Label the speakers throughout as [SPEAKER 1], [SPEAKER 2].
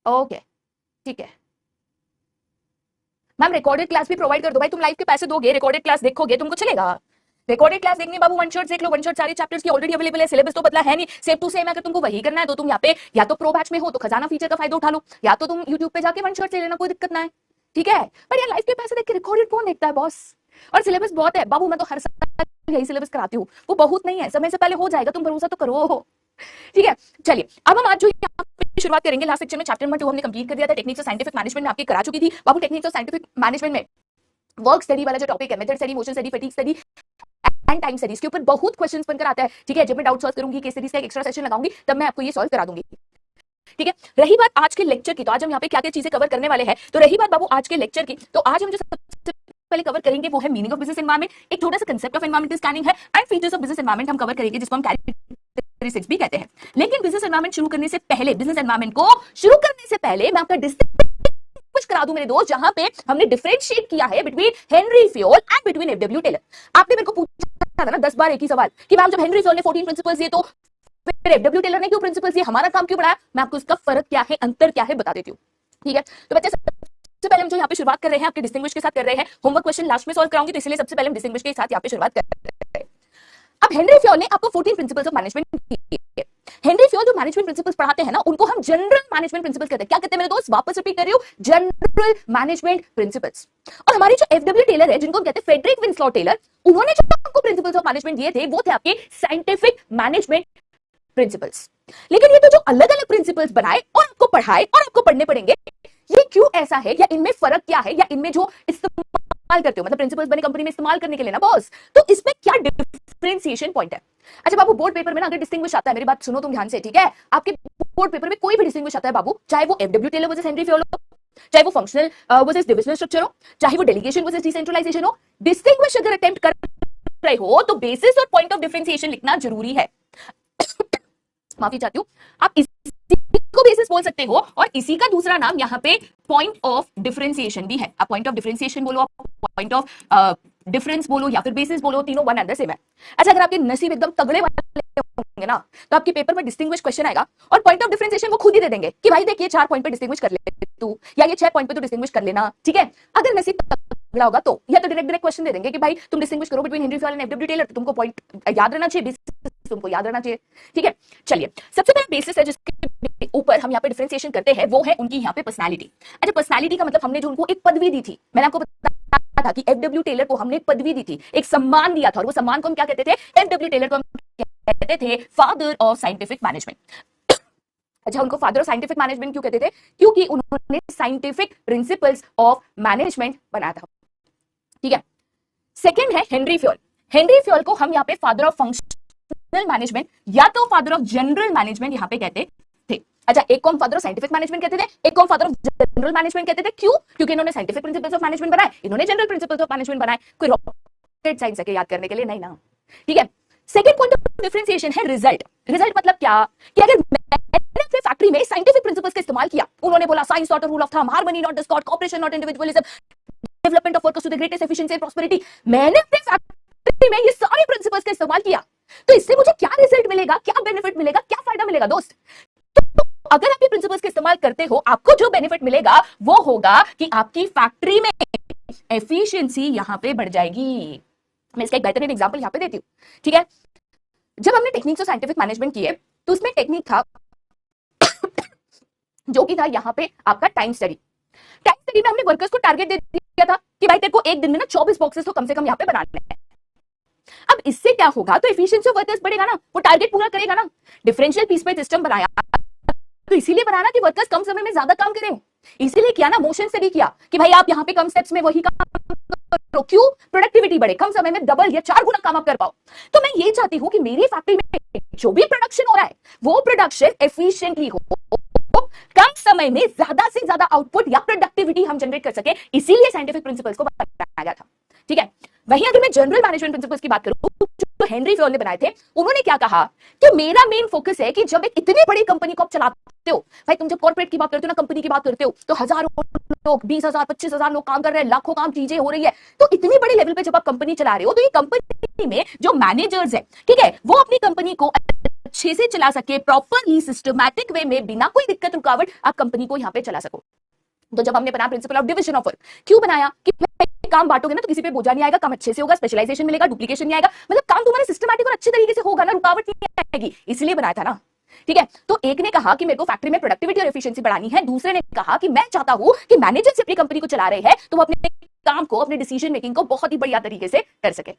[SPEAKER 1] Okay ठीक है ma'am, recorded class भी प्रोवाइड कर दो भाई। तुम लाइव के पैसे दोगे, रिकॉर्डेड क्लास देखोगे, तुमको चलेगा। रिकॉर्डेड क्लास देखनी बाबू, वन शॉट देख लो, वन शॉट सारे चैप्टर्स की ऑलरेडी अवेलेबल है, सिलेबस तो बदला है नहीं, सेम टू सेम। अगर तुमको वही करना है तो तुम यहाँ पे या तो प्रो बैच में हो तो खजाना फीचर का फायदा उठा लो, या तो तुम यूट्यूब पे जाके वन शॉट ले लेना, कोई दिक्कत ना है, ठीक है। पर यार लाइव के पैसे देख के रिकॉर्डेड कौन देखता है बॉस। और सिलेबस बहुत है बाबू, मैं तो हर साल यही सिलेबस कराती हूँ, वो बहुत नहीं है, समय से पहले हो जाएगा, तुम भरोसा तो करो, ठीक है। चलिए अब हम आज जो यहाँ पे शुरुआत करेंगे, लास्ट लेक्चर में चैप्टर नंबर 2 हमने कंप्लीट कर दिया था, टेक्निक्स ऑफ साइंटिफिक मैनेजमेंट में आपकी करा चुकी थी बाबू। टेक्निक्स ऑफ साइंटिफिक मैनेजमेंट में वर्क स्टडी वाला जो टॉपिक है, method study, motion study, fatigue study and time studies के ऊपर बहुत क्वेश्चंस बनकर आता है, ठीक है। जब मैं डाउट सॉल्व करूंगी, केस स्टडीज का एक एक्स्ट्रा सेशन लगाऊंगी, तब मैं आपको ये सॉल्व करा दूंगी, ठीक है। रही बात आज के लेक्चर की, तो आज हम यहाँ पे क्या क्या चीजें कवर करने वाले हैं। तो रही बात बाबू आज के लेक्चर की, तो आज हम जो सबसे पहले कवर करेंगे वो है मीनिंग ऑफ बिजनेस एनवायरनमेंट, एक थोड़ा सा कंसेप्ट ऑफ एनवायरमेंटल स्कैनिंग है, and features of business environment हम कवर करेंगे, जिसको हम कैरेक्टरिस्टिक्स भी कहते हैं। लेकिन बिजनेस एनवायरमेंट शुरू करने से पहले, बिजनेस एनवायरमेंट को शुरू करने से पहले मैं आपका कुछ करा दूं मेरे दोस्त, जहां पे हमने डिफरेंशिएट किया है between Henry Fayol and between F W Taylor. आपने मेरे को पूछा था ना 10 बार एक ही सवाल कि मैम जब हेनरी फ्योल ने 14 प्रिंसिपल्स दिए तो फिर एफडब्ल्यू टेलर ने क्यों प्रिंसिपल्स दिए, हमारा काम क्यों बढ़ाया। मैं आपको इसका फर्क क्या है, अंतर क्या है बता देती हूँ, ठीक है। तो बच्चे सबसे पहले हम जो यहाँ पे शुरुआत कर रहे हैं आपके डिस्टिंग्विश के साथ कर रहे हैं, होमवर्क क्वेश्चन लास्ट में सॉल्व कराऊंगी, तो इसलिए सबसे पहले हम डिस्टिंग्विश के साथ यहाँ पे शुरुआत कर रहे हैं। अब हेनरी फ्योल ने आपको 14 प्रिंसिपल्स ऑफ मैनेजमेंट दिए। हेनरी फ्योल जो मैनेजमेंट प्रिंसिपल्स पढ़ाते हैं ना, उनको हम जनरल मैनेजमेंट प्रिंसिपल्स कहते हैं। क्या कहते हैं मेरे दोस्त, वापस रिपीट कर रही हूँ, जनरल मैनेजमेंट प्रिंसिपल्स। और हमारी जो एफडब्ल्यू टेलर है, जिनको हम कहते हैं फेडरिक विंस्लॉ टेलर, उन्होंने जो आपको प्रिंसिपल्स ऑफ मैनेजमेंट दिए थे वो थे आपके साइंटिफिक मैनेजमेंट प्रिंसिपल्स। लेकिन ये तो जो अलग अलग प्रिंसिपल्स बनाए और आपको पढ़ाए और आपको पढ़ने पड़ेंगे, ये क्यों ऐसा है, या इनमें फर्क क्या है, या इनमें जो इस्तेमाल करते हो, मतलब प्रिंसिपल्स बने कंपनी में इस्तेमाल करने के लिए ना बॉस, तो इसमें क्या डिफरेंशिएशन पॉइंट है। अच्छा बाबू, बोर्ड पेपर में ना अगर डिस्टिंग्विश आता है, मेरी बात सुनो तुम ध्यान से, ठीक है। आपके बोर्ड पेपर में कोई भी डिस्टिंग्विश आता है बाबू, चाहे वो F W Taylor versus Henry Fayol हो, चाहे वो फंक्शनल वर्सेस डिविजनल स्ट्रक्चर हो, चाहे वो डेलीगेशन वर्सेस डिसेंट्रलाइजेशन हो, डिस्टिंग्विश अगर अटेम्प्ट कर रहे हो तो बेसिस और पॉइंट ऑफ डिफरेंशिएशन लिखना जरूरी है। माफी चाहती हूँ, आप इसी को बेसिस बोल सकते हो, और इसी का दूसरा नाम यहाँ पे पॉइंट ऑफ डिफरेंशिएशन भी है। आप पॉइंट ऑफ डिफरेंशिएशन बोलो, आप पॉइंट ऑफ डिफरेंस बोलो, या फिर बेसिस बोलो, तीनों वन एंड द सेम है। अच्छा अगर आपके नसीब एकदम तगड़े वाले होंगे ना, तो आपके पेपर में डिस्टिंग्विश क्वेश्चन आएगा और पॉइंट ऑफ डिफरेंशिएशन वो खुद ही दे देंगे कि भाई देखिए 4 पॉइंट पे डिस्टिंग्विश कर ले तू, या ये 6 पॉइंट पे तो डिस्टिंग्विश कर लेना, ठीक है। अगर नसीब तगड़ा होगा तो या तो डायरेक्ट क्वेश्चन दे देंगे कि भाई तुम डिस्टिंग्विश करो between Henry Fayol and F W Taylor, तो तुमको पॉइंट याद रहना चाहिए, तुमको याद रहना चाहिए, ठीक है। चलिए सबसे पहला बेसिस है जिसके ऊपर हम यहाँ पे डिफरेंशिएशन करते हैं, वो है उनकी यहाँ पे पर्सनालिटी। अच्छा पर्सनालिटी का मतलब हमने जो उनको एक पदवी दी थी, मैंने आपको बताया था कि एफडब्ल्यू टेलर को हमने एक पदवी दी थी, एक सम्मान दिया था, और वो सम्मान को हम क्या कहते थे, एफडब्ल्यू टेलर को हम कहते थे फादर ऑफ साइंटिफिक मैनेजमेंट। अच्छा उनको फादर ऑफ साइंटिफिक मैनेजमेंट क्यों कहते थे, क्योंकि उन्होंने साइंटिफिक प्रिंसिपल्स ऑफ मैनेजमेंट बनाया था, ठीक है। सेकंड है हेनरी फ्योल। हेनरी फ्योल को हम यहाँ पे फादर ऑफ फंक्शनल मैनेजमेंट या तो फादर ऑफ जनरल मैनेजमेंट यहाँ पे कहते थे। अच्छा एक को हम फादर ऑफ साइंटिफिक मैनेजमेंट कहते थे, एक को हम फादर ऑफ जनरल मैनेजमेंट कहते थे। क्यों, क्योंकि इन्होंने साइंटिफिक प्रिंसिपल्स ऑफ मैनेजमेंट बनाए, इन्होंने जनरल प्रिंसिपल्स ऑफ मैनेजमेंट बनाए। कोई रॉकेट साइंस है याद करने के लिए, नहीं ना, ठीक है। सेकंड पॉइंट ऑफ डिफरेंशिएशन है रिजल्ट। रिजल्ट मतलब क्या, कि अगर मैंने अपने फैक्ट्री में साइंटिफिक प्रिंसिपल्स का इस्तेमाल किया, उन्होंने बोला science not a rule of thumb, harmony not discord, cooperation not individualism, development of workers to the greatest efficiency and prosperity, मैंने अपने फैक्ट्री में ये सारे प्रिंसिपल्स का इस्तेमाल किया, तो इससे मुझे क्या रिजल्ट मिलेगा, क्या बेनिफिट मिलेगा, क्या फायदा मिलेगा दोस्त। तो अगर आप ये प्रिंसिपल्स का इस्तेमाल करते हो, आपको जो बेनिफिट मिलेगा वो होगा कि आपकी फैक्ट्री में एफिशिएंसी यहां पे बढ़ जाएगी। मैं इसका एक बेहतरीन एग्जांपल यहां पे देती हूं, ठीक है। जब हमने टेक्निक्स ऑफ साइंटिफिक मैनेजमेंट किए तो उसमें टेक्निक था जो कि था यहाँ पे आपका टाइम स्टडी। टाइम स्टडी में हमने वर्कर्स को टारगेट दे दिया था कि भाई तेरे को एक दिन में ना 24 बॉक्सेस तो कम से कम यहाँ पे बनाने हैं। अब इससे क्या होगा, तो एफिशिएंसी ऑफ वर्कर्स बढ़ेगा ना, वो टारगेट पूरा करेगा ना। डिफरेंशियल पीस पे सिस्टम बनाया तो इसीलिए बनाना कि वर्कर्स कम समय में ज्यादा काम करें, इसीलिए किया ना। मोशन स्टडी किया कि भाई आप यहाँ पे कम स्टेप्स में वही काम करो, क्यों, प्रोडक्टिविटी बढ़े, कम समय में डबल या 4 गुना काम आप कर पाओ। तो मैं ये चाहती हूं कि मेरी फैक्ट्री में जो भी प्रोडक्शन हो रहा है वो प्रोडक्शन एफिशिएंटली हो, कम समय में ज्यादा से ज्यादा आउटपुट या प्रोडक्टिविटी हम जनरेट कर सके, इसीलिए साइंटिफिक प्रिंसिपल्स को बनाया गया था, ठीक है। वहीं अगर मैं जनरल मैनेजमेंट प्रिंसिपल्स की बात करूं, जो हेनरी फ्योल ने बनाए थे, उन्होंने क्या कहा कि मेरा मेन फोकस है कि जब एक इतनी बड़ी कंपनी को आप चलाते हो, भाई तुम जब कॉर्पोरेट की बात करते हो ना, कंपनी की बात करते हो, तो हजारों लोग, 20,000 25,000 लोग काम कर रहे हैं, लाखों काम चीजें हो रही है। तो इतनी बड़ी लेवल पे जब आप कंपनी चला रहे हो, तो ये कंपनी में जो मैनेजर्स है, ठीक है, वो अपनी कंपनी को अच्छे से चला सके, प्रॉपरली सिस्टमैटिक वे में, बिना कोई दिक्कत रुकावट आप कंपनी को यहाँ पे चला सको। तो जब हमने बनाया principle of division of work, क्यों बनाया कि काम बांटोगे ना तो किसी पे बोझा नहीं आएगा, काम अच्छे से होगा, स्पेशलाइजेशन मिलेगा, डुप्लीकेशन नहीं आएगा, मतलब काम तुम्हारा सिस्टमैटिक और अच्छे तरीके से होगा ना, रुकावट नहीं आएगी, इसलिए बनाया था ना। ठीक है, तो एक ने कहा कि मेरे को फैक्ट्री में प्रोडक्टिविटी और एफिशिएंसी बढ़ानी है, दूसरे ने कहा कि मैं चाहता हूं कि मैनेजर से अपनी कंपनी को चला रहे हैं तो वो अपने काम को, अपने डिसीजन मेकिंग को बहुत ही बढ़िया तरीके से कर सके।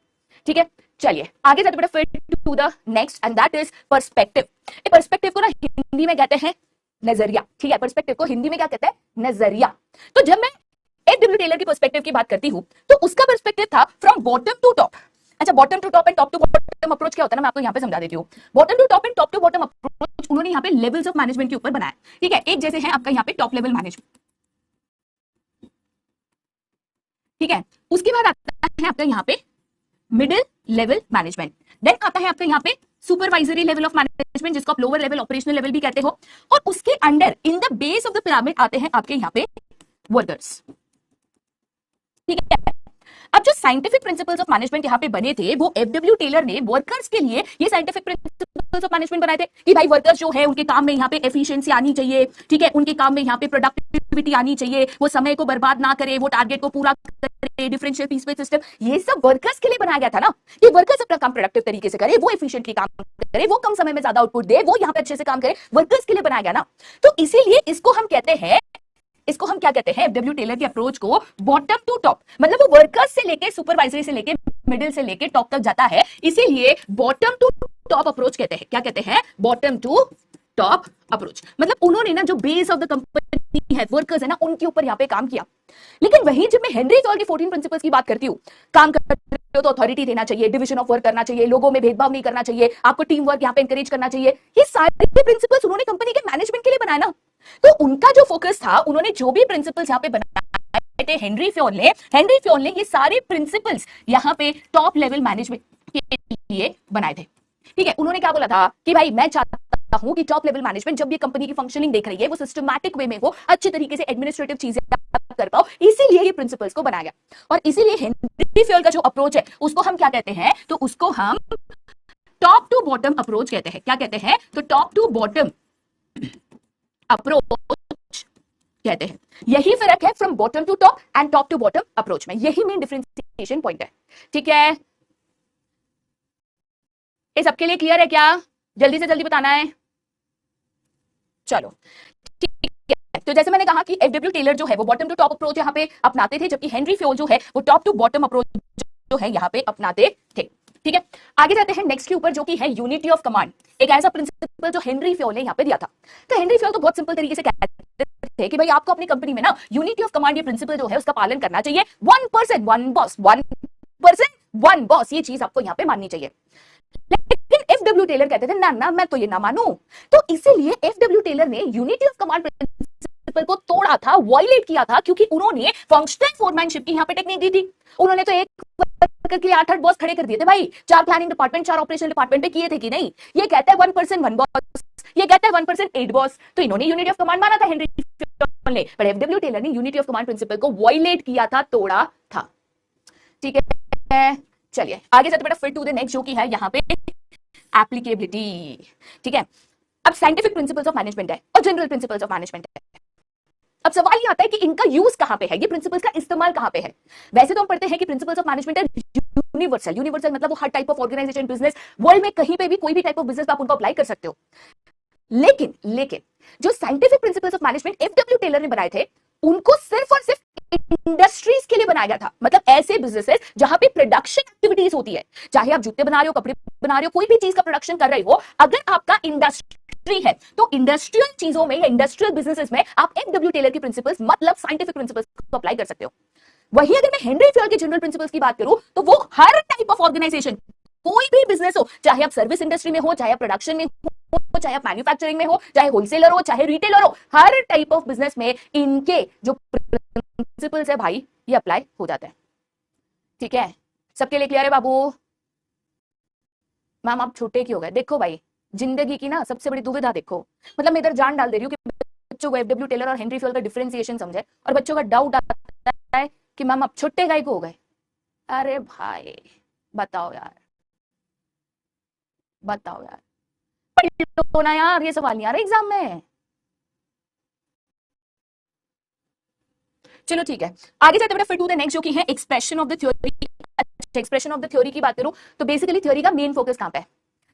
[SPEAKER 1] ठीक है, चलिए आगे जाते बेटा फिर to the next and that is perspective. Perspective को ना हिंदी में कहते हैं नजरिया। ठीक है, पर्सपेक्टिव को हिंदी में क्या कहते हैं? नजरिया। तो जब मैं एफ.डब्ल्यू. टेलर की पर्सपेक्टिव की बात करती हूं तो उसका पर्सपेक्टिव था फ्रॉम बॉटम टू टॉप। अच्छा, bottom to top and top to bottom approach क्या होता है ना, मैं आपको यहाँ पे समझा देती हूँ। Bottom to top and top to bottom approach उन्होंने यहाँ पे लेवल्स ऑफ मैनेजमेंट के ऊपर बनाया। ठीक है, एक जैसे है आपका यहाँ पे टॉप लेवल मैनेजमेंट। ठीक है, उसके बाद आता है आपका यहाँ पे मिडिल लेवल मैनेजमेंट, देन आता है आपका यहाँ पे सुपरवाइजरी लेवल ऑफ मैनेजमेंट जिसको आप लोअर लेवल ऑपरेशनल लेवल भी कहते हो, और उसके under in the base of the pyramid आते हैं आपके यहाँ पे वर्कर्स। ठीक है, अब जो साइंटिफिक प्रिंसिपल्स ऑफ मैनेजमेंट यहाँ पे बने थे वो एफ.डब्ल्यू. टेलर ने वर्कर्स के लिए ये साइंटिफिक प्रिंसिपल्स ऑफ मैनेजमेंट बनाए थे कि भाई वर्कर्स जो है उनके काम में यहाँ पे एफिशिएंसी आनी चाहिए। ठीक है, उनके काम में यहाँ पे प्रोडक्टिविटी आनी चाहिए, वो समय को बर्बाद ना करे, वो टारगेट को पूरा करे, डिफरेंशियल पीस पे सिस्टम, ये सब वर्कर्स के लिए बनाया गया था ना कि वर्कर्स अपना काम प्रोडक्टिव तरीके से करे, वो एफिशिएंटली काम करे, वो कम समय में ज्यादा आउटपुट दे, वो यहाँ पे अच्छे से काम करे, वर्कर्स के लिए बनाया गया ना। तो इसीलिए इसको हम कहते हैं, इसको हम क्या कहते हैं, एफ.डब्ल्यू. टेलर की अप्रोच को बॉटम टू टॉप, मतलब वो वर्कर्स से लेके सुपरवाइजरी से लेके मिडिल से लेके टॉप तक जाता है, इसीलिए बॉटम टू टॉप अप्रोच कहते हैं। क्या कहते हैं? Bottom to top approach. मतलब उन्होंने ना जो बेस ऑफ द कंपनी है, वर्कर्स है ना, उनके ऊपर यहाँ पे काम किया। लेकिन वही जब मैं हेनरी फॉल के 14 प्रिंसिपल्स की बात करती हूँ, काम कर रहे हो तो अथॉरिटी देना चाहिए, डिवीजन ऑफ वर्क करना चाहिए, लोगों में भेदभाव नहीं करना चाहिए, आपको टीम वर्क यहाँ पे इंकरेज करना चाहिए, ये सारे प्रिंसिपल्स उन्होंने कंपनी के मैनेजमेंट के लिए बनाया ना। तो उनका जो फोकस था, उन्होंने जो भी प्रिंसिपल्स यहाँ पे बनाए थे हेनरी फ्योल ने ये सारे प्रिंसिपल्स यहाँ पे टॉप लेवल मैनेजमेंट के लिए बनाए थे। ठीक है, उन्होंने क्या बोला था कि भाई मैं चाहता हूं कि टॉप लेवल मैनेजमेंट जब ये कंपनी की फंक्शनिंग देख रही है वो सिस्टमैटिक वे में हो, अच्छे तरीके से एडमिनिस्ट्रेटिव चीजें कर पाओ, इसीलिए ये प्रिंसिपल्स को बनाया गया। और इसीलिए हेनरी फ्योल का जो अप्रोच है उसको हम क्या कहते हैं? तो उसको हम टॉप टू बॉटम अप्रोच कहते हैं। क्या कहते हैं? तो टॉप टू बॉटम अप्रोच कहते हैं। यही फर्क है from bottom to top and top to bottom approach में, यही मेन डिफरेंशिएशन पॉइंट है। ठीक है, ये सबके लिए क्लियर है क्या? जल्दी से जल्दी बताना है। चलो ठीक है, तो जैसे मैंने कहा कि एफ.डब्ल्यू. टेलर जो है वो बॉटम टू टॉप अप्रोच यहाँ पे अपनाते थे, जबकि हेनरी फ्योल जो है वो टॉप टू बॉटम अप्रोच जो है यहाँ पे अपनाते थे। ठीक है, आगे जाते हैं नेक्स्ट के ऊपर जो कि है यूनिटी ऑफ कमांड, एक ऐसा प्रिंसिपल जो हेनरी फ्योल ने यहाँ पे दिया था। तो हेनरी फ्योल तो बहुत सिंपल तरीके से कहते थे कि भाई आपको अपनी कंपनी में ना यूनिटी ऑफ कमांड ये प्रिंसिपल जो है उसका पालन करना चाहिए। 1% 1 बॉस, 1% 1 बॉस, ये चीज आपको यहाँ पे माननी चाहिए। लेकिन एफ.डब्ल्यू. टेलर कहते थे ना ना मैं तो ये ना मानूं, तो इसीलिए एफ.डब्ल्यू. टेलर ने यूनिटी ऑफ कमांड प्रिंसिपल को तोड़ा था, वायलेट किया था, क्योंकि उन्होंने फंक्शनल फोरमैनशिप की यहाँ पे टेक्निक दी थी। उन्होंने तो एक वर्कर के लिए 8-8 बॉस खड़े कर दिए थे भाई, 4 प्लानिंग डिपार्टमेंट 4 ऑपरेशनल डिपार्टमेंट पे किए थे कि नहीं। ये कहता है 1% 1 बॉस, ये कहता है 1% 8 बॉस, तो इन्होंने यूनिटी ऑफ कमांड माना था हेनरी फ्योल ने, पर एफ.डब्ल्यू. टेलर ने यूनिटी ऑफ कमांड प्रिंसिपल को वायलेट किया था, तोड़ा था। ठीक है, चलिए आगे जाते बेटा फिर टू द नेक्स्ट जो की है यहाँ पे एप्लीकेबिलिटी। ठीक है, अब साइंटिफिक प्रिंसिपल्स ऑफ मैनेजमेंट है और जनरल प्रिंसिपल्स ऑफ मैनेजमेंट है। अब सवाल ये आता है कि इनका यूज कहां पे है, ये प्रिंसिपल्स का इस्तेमाल कहां पे है। वैसे तो हम पढ़ते हैं कि प्रिंसिपल्स ऑफ मैनेजमेंट है यूनिवर्सल, यूनिवर्सल मतलब वो हर type of organization, business, world में कहीं पे भी कोई भी टाइप ऑफ बिजनेस आप उनको अप्लाई कर सकते हो। लेकिन जो scientific principles of management F W. Taylor ने बनाए थे, उनको सिर्फ और सिर्फ इंडस्ट्रीज के लिए बनाया गया था। मतलब ऐसे बिजनेसेस जहां पे प्रोडक्शन एक्टिविटीज होती है, चाहे आप जूते बना रहे हो, कपड़े बना रहे हो, कोई भी चीज का प्रोडक्शन कर रहे हो, अगर आपका इंडस्ट्री है तो इंडस्ट्रियल चीजों में या इंडस्ट्रियल बिजनेसेस में आप एफ.डब्ल्यू. टेलर की प्रिंसिपल्स मतलब साइंटिफिक प्रिंसिपल्स को अप्लाई कर सकते हो। वही अगर मैं हेनरी फ्योल के जनरल प्रिंसिपल्स की बात करूं तो वो हर टाइप ऑफ ऑर्गेनाइजेशन, कोई भी बिजनेस हो, चाहे आप सर्विस इंडस्ट्री में हो, चाहे आप प्रोडक्शन में हो, चाहे आप मैन्युफैक्चरिंग में हो, चाहे होलसेलर हो, चाहे रिटेलर हो, हर टाइप ऑफ बिजनेस में इनके जो प्रिंसिपल्स है भाई ये अप्लाई हो जाता है। ठीक है, सबके लिए क्लियर है बाबू? मैम आप छोटे क्यों हो गए? देखो भाई, जिंदगी की ना सबसे बड़ी दुविधा देखो, मतलब मैं इधर जान डाल दे रही हूँ कि बच्चों को एफ.डब्ल्यू. टेलर और हेनरी फ्योल का डिफरेंशिएशन समझे, और बच्चों का डाउट आता है कि मैम आप छोटे गाय को हो गए। अरे भाई बताओ यार, बताओ यार, पढ़ लो ना यार, ये सवाल नहीं आ रहा एग्जाम में। चलो ठीक है, आगे जाते बेटा फिर टू द नेक्स्ट जो कि है expression of the theory. Expression of the theory की बात करूं तो बेसिकली थ्योरी का मेन फोकस कहां पे है?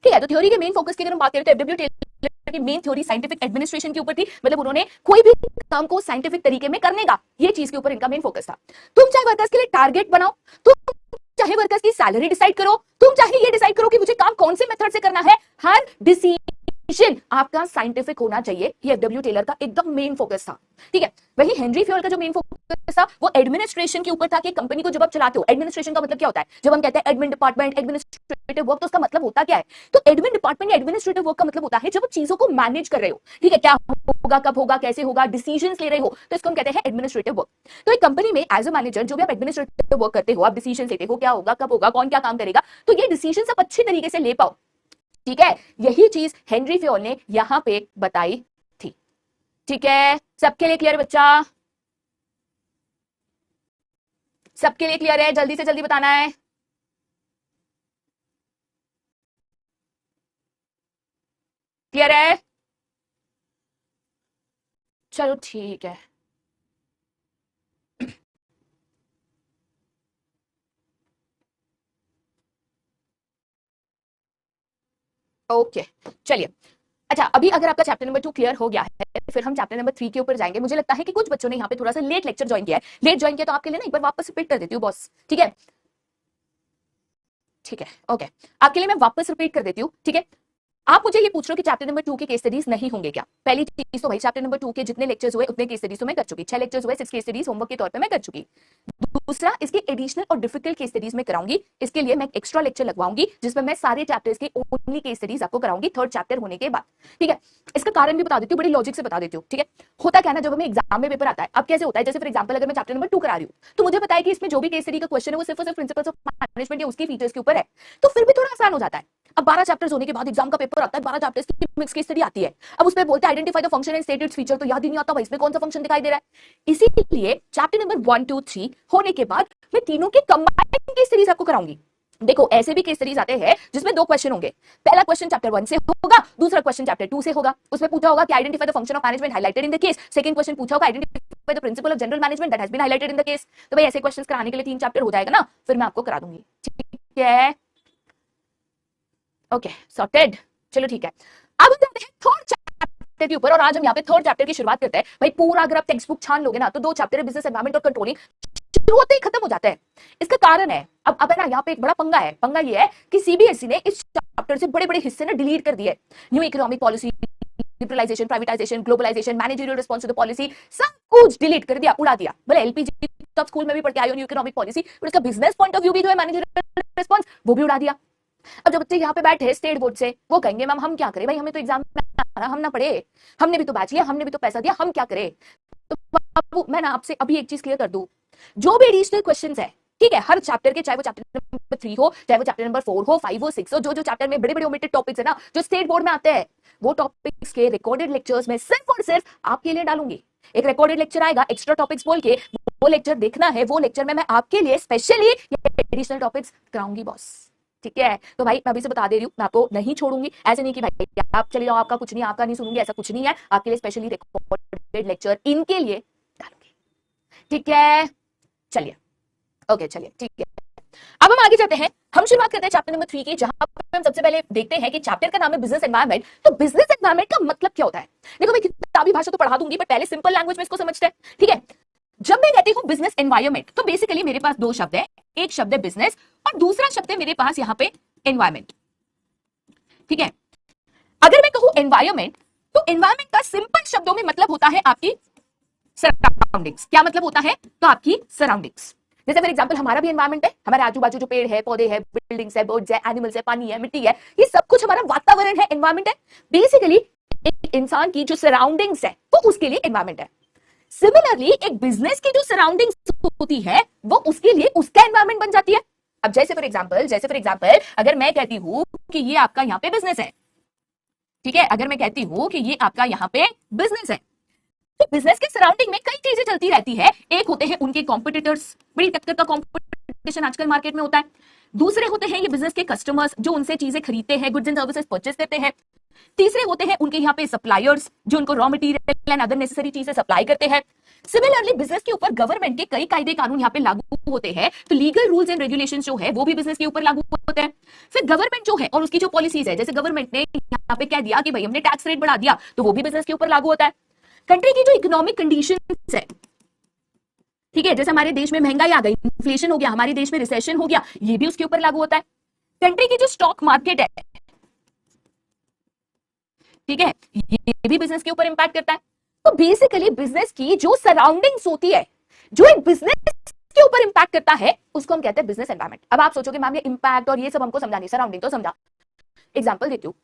[SPEAKER 1] ठीक है, तो थ्योरी के मेन फोकस की अगर हम बात करें तो एफडब्ल्यू टेलर की मेन थ्योरी साइंटिफिक एडमिनिस्ट्रेशन के ऊपर थी। मतलब उन्होंने कोई भी काम को साइंटिफिक तरीके में करने का, ये चीज के ऊपर इनका मेन फोकस था। तुम चाहे वर्कर्स के लिए टारगेट बनाओ, तुम चाहे वर्कर्स की सैलरी डिसाइड करो, तुम चाहे ये डिसाइड करो कि मुझे काम कौन से मेथड से करना है, हर डिसीजन आपका साइंटिफिक होना चाहिए। ये एफडब्ल्यू टेलर का एकदम मेन फोकस था। ठीक है, वही हेनरी फ्योल का जो मेन फोकस था वो एडमिनिस्ट्रेशन के ऊपर था कि कंपनी को जब आप चलाते हो, एडमिनिस्ट्रेशन का मतलब क्या होता है? जब हम कहते हैं एडमिन डिपार्टमेंट, एडमिनिस्ट्रेटिव वर्क, तो उसका मतलब होता क्या है? तो एडमिन डिपार्टमेंट या एडमिनिस्ट्रेटिव वर्क का मतलब होता है जब आप चीजों को मैनेज कर रहे हो। ठीक है, क्या होगा, कब होगा, कैसे होगा, डिसीजंस ले रहे हो, तो इसको हम कहते हैं एडमिनिस्ट्रेटिव वर्क। तो एक कंपनी में एज अ मैनेजर जो भी आप एडमिनिस्ट्रेटिव वर्क करते हो, आप डिसीजन लेते हो, क्या होगा, कब होगा, कौन क्या काम करेगा, तो ये डिसीजन आप अच्छे तरीके से ले पाओ। ठीक है, यही चीज हेनरी फ्योल ने यहां पे बताई थी। ठीक है, सबके लिए क्लियर बच्चा? सबके लिए क्लियर है? जल्दी से जल्दी बताना है। क्लियर है? चलो ठीक है। ओके, चलिए। अच्छा, अभी अगर आपका चैप्टर नंबर 2 क्लियर हो गया है, फिर हम चैप्टर नंबर 3 के ऊपर जाएंगे। मुझे लगता है कि कुछ बच्चों ने यहाँ पे थोड़ा सा लेट लेक्चर ज्वाइन किया है। लेट ज्वाइन किया तो आपके लिए ना एक बार वापस रिपीट कर देती हूँ बॉस। ठीक है, ठीक है, ओके, आपके लिए मैं वापस रिपीट कर देती हूँ। ठीक है, आप मुझे ये पूछ रहे हो कि चैप्टर नंबर 2 के केस स्टडीज नहीं होंगे क्या? पहली चीज तो भाई चैप्टर नंबर 2 के जितने लेक्चर्स हुए उतने केस स्टडीज तो मैं कर चुकी। 6 लेक्चर्स हुए, 6 केस स्टडीज होमवर्क के तौर पे मैं कर चुकी। दूसरा, इसकी एडिशनल और डिफिकल्ट केस स्टडीज में कराऊंगी। इसके लिए मैं एक्स्ट्रा लेक्चर लगवाऊंगी जिसमें मैं सारे चैप्टर्स के ओनली केस स्टडीज आपको कराऊंगी थर्ड चैप्टर होने के बाद। ठीक है, इसका कारण भी बता देती हूँ, बड़ी लॉजिक से बता देती हूँ। ठीक है, होता क्या ना, जब हमें एग्जाम में पेपर आता है, अब कैसे होता है, जैसे फॉर एग्जांपल अगर मैं चैप्टर नंबर 2 करा रही हूँ तो मुझे पता है कि इसमें जो भी केस स्टडी का क्वेश्चन है वो सिर्फ और सिर्फ प्रिंसिपल्स ऑफ मैनेजमेंट या उसके फीचर्स के ऊपर है, तो फिर भी थोड़ा आसान हो जाता है। अब 12 चैप्टर्स होने के बाद एग्जाम का पेपर आता है, 12 चैप्टर्स की मिक्स केस स्टडी आती है। अब उसमें बोलते हैं identify the function and state its feature, तो याद ही नहीं आता भाई इसमें कौन सा फंक्शन दिखाई दे रहा है। इसीलिए चैप्टर नंबर 1 2 3 होने के बाद मैं तीनों के कंबाइंड केस स्टडीज आपको कराऊंगी। देखो, ऐसे भी केस स्टडीज आते हैं जिसमें दो क्वेश्चन होंगे। पहला क्वेश्चन चैप्टर 1 से होगा, दूसरा क्वेश्चन चैप्टर 2 से होगा। उसमें पूछा होगा कि identify the function of management highlighted in the case. Second question पूछा होगा identify the principle of general management that has been highlighted in the case. तो भाई ऐसे क्वेश्चंस कराने के लिए 3 चैप्टर हो जाएगा ना, फिर मैं आपको करा दूंगी। ठीक है, ओके, सॉर्टेड। चलो ठीक है, अब हम जाते हैं थर्ड चैप्टर के ऊपर, और आज हम यहाँ पे थर्ड चैप्टर की शुरुआत करते हैं। भाई पूरा अगर आप टेक्स्ट बुक छान लोगे ना तो 2 चैप्टर है, बिजनेस एनवायरनमेंट और कंट्रोलिंग, शुरू होते ही खत्म हो जाता है। इसका कारण है, अब है ना, यहाँ पे एक बड़ा पंगा है। पंगा ये है कि सीबीएसई ने इस चैप्टर से बड़े बड़े हिस्से ना डिलीट कर दिए। New economic policy, liberalisation, privatisation, globalisation, managerial response to the policy, सब कुछ डिलीट कर दिया, उड़ा दिया। बोले एलपीजी तो स्कूल में भी पढ़ के आए हो न्यू इकोनॉमिक पॉलिसी, पर इसका बिजनेस पॉइंट ऑफ व्यू भी जो है मैनेजरियल रिस्पांस, वो भी उड़ा दिया। अब जो बच्चे यहाँ पे बैठे स्टेट बोर्ड से, वो कहेंगे मैम हम क्या करें, भाई हमें तो एग्जाम में आना, हम ना पढ़े, हमने भी तो बैच लिया, हमने भी तो पैसा दिया, हम क्या करें। तो बाबू मैं ना आपसे अभी एक चीज क्लियर कर दूं, जो भी एडिशनल क्वेश्चंस है, ठीक है, हर चैप्टर के, चाहे वो चैप्टर नंबर 3 हो, चाहे वो चैप्टर नंबर 4 हो, 5 हो, 6 हो, जो जो चैप्टर में बड़े बड़े ओमिटेड टॉपिक्स है ना, जो स्टेट बोर्ड में आते हैं, वो टॉपिक्स के रिकॉर्डेड लेक्चर्स में सिर्फ और सिर्फ आपके लिए डालूंगी। एक रिकॉर्डेड लेक्चर आएगा एक्स्ट्रा टॉपिक्स बोल के, वो लेक्चर देखना है, वो लेक्चर में मैं आपके लिए स्पेशली एडिशनल टॉपिक्स कराऊंगी बॉस। ठीक है, तो भाई मैं अभी से बता दे रही हूँ, मैं आपको नहीं छोड़ूंगी। ऐसे नहीं कि भाई आप चले जाओ, आपका कुछ नहीं, आपका नहीं सुनूंगी, ऐसा कुछ नहीं है। आपके लिए स्पेशली रिकॉर्डेड लेक्चर इनके लिए डालूंगी। ठीक है, चलिए, ओके, चलिए ठीक है। अब हम आगे चलते हैं, हम शुरुआत करते हैं चैप्टर नंबर 3 की, जहां पर हम सबसे पहले देखते हैं कि चैप्टर का नाम है बिजनेस एनवायरनमेंट। तो बिजनेस एनवायरनमेंट का मतलब क्या होता है? देखो भाई, किताबी भाषा तो पढ़ा दूंगी, पर पहले सिंपल लैंग्वेज में इसको समझते हैं। ठीक है, जब मैं कहती हूं बिजनेस एनवायरनमेंट, तो बेसिकली मेरे पास 2 शब्द है, एक शब्द है बिजनेस और दूसरा शब्द है मेरे पास यहाँ पे एनवायरनमेंट। ठीक है, अगर मैं कहूं एनवायरनमेंट, तो एनवायरनमेंट का सिंपल शब्दों में मतलब होता है आपकी सराउंडिंग्स। क्या मतलब होता है? तो आपकी सराउंडिंग्स। जैसे फॉर एग्जांपल हमारा भी एनवायरनमेंट है, हमारे आजू बाजू जो पेड़ है, पौधे है, बिल्डिंग्स है, बर्ड्स है, एनिमल्स है, पानी है, मिट्टी है, ये सब कुछ हमारा वातावरण है, एनवायरनमेंट है। बेसिकली एक इंसान की जो सराउंडिंग्स है वो उसके लिए एनवायरनमेंट है। सिमिलरली एक बिजनेस की जो सराउंडिंग्स होती है वो उसके लिए उसका एनवायरनमेंट बन जाती है। अब जैसे फॉर एग्जांपल अगर मैं कहती हूं कि ये आपका यहाँ पे बिजनेस है, ठीक है, अगर मैं कहती हूं कि ये आपका यहाँ पे बिजनेस है, तो बिजनेस के सराउंडिंग में कई चीजें चलती रहती है। एक होते हैं उनके कॉम्पिटिटर्स, बड़ी टक्कर का कॉम्पिटिशन आजकल मार्केट में होता है। दूसरे होते हैं ये बिजनेस के कस्टमर्स, जो उनसे चीजें खरीदते हैं, गुड्स एंड सर्विसेज परचेस करते हैं। तीसरे होते हैं उनके यहाँ पे सप्लायर्स, जो उनको raw material and other necessary चीजें सप्लाई करते हैं। सिमिलरली बिजनेस के ऊपर गवर्नमेंट के कई कायदे कानून यहाँ पे लागू होते हैं, तो लीगल रूल्स एंड रेगुलेशंस जो है वो भी बिजनेस के ऊपर लागू होते हैं। फिर गवर्नमेंट जो है और उसकी जो पॉलिसीज है, जैसे गवर्नमेंट ने यहाँ पे कह दिया कि भाई हमने टैक्स रेट बढ़ा दिया, तो वो भी बिजनेस के ऊपर लागू होता है। कंट्री की जो इकोनॉमिक कंडीशंस है, ठीक है, जैसे हमारे देश में महंगाई आ गई, इन्फ्लेशन हो गया, हमारे देश में रिसेशन हो गया, ये भी उसके ऊपर लागू होता है। कंट्री की जो स्टॉक मार्केट है, ठीक है, ये भी बिजनेस के ऊपर इंपैक्ट करता है। तो बेसिकली बिजनेस की जो सराउंडिंग्स होती है, जो एक बिजनेस के ऊपर इंपैक्ट करता है, उसको हम कहते हैं बिजनेस एनवायरनमेंट। अब आप सोचोगे मैम ये इंपैक्ट और ये सब हमको समझा नहीं, सराउंडिंग तो समझा। एग्जांपल देती हूँ,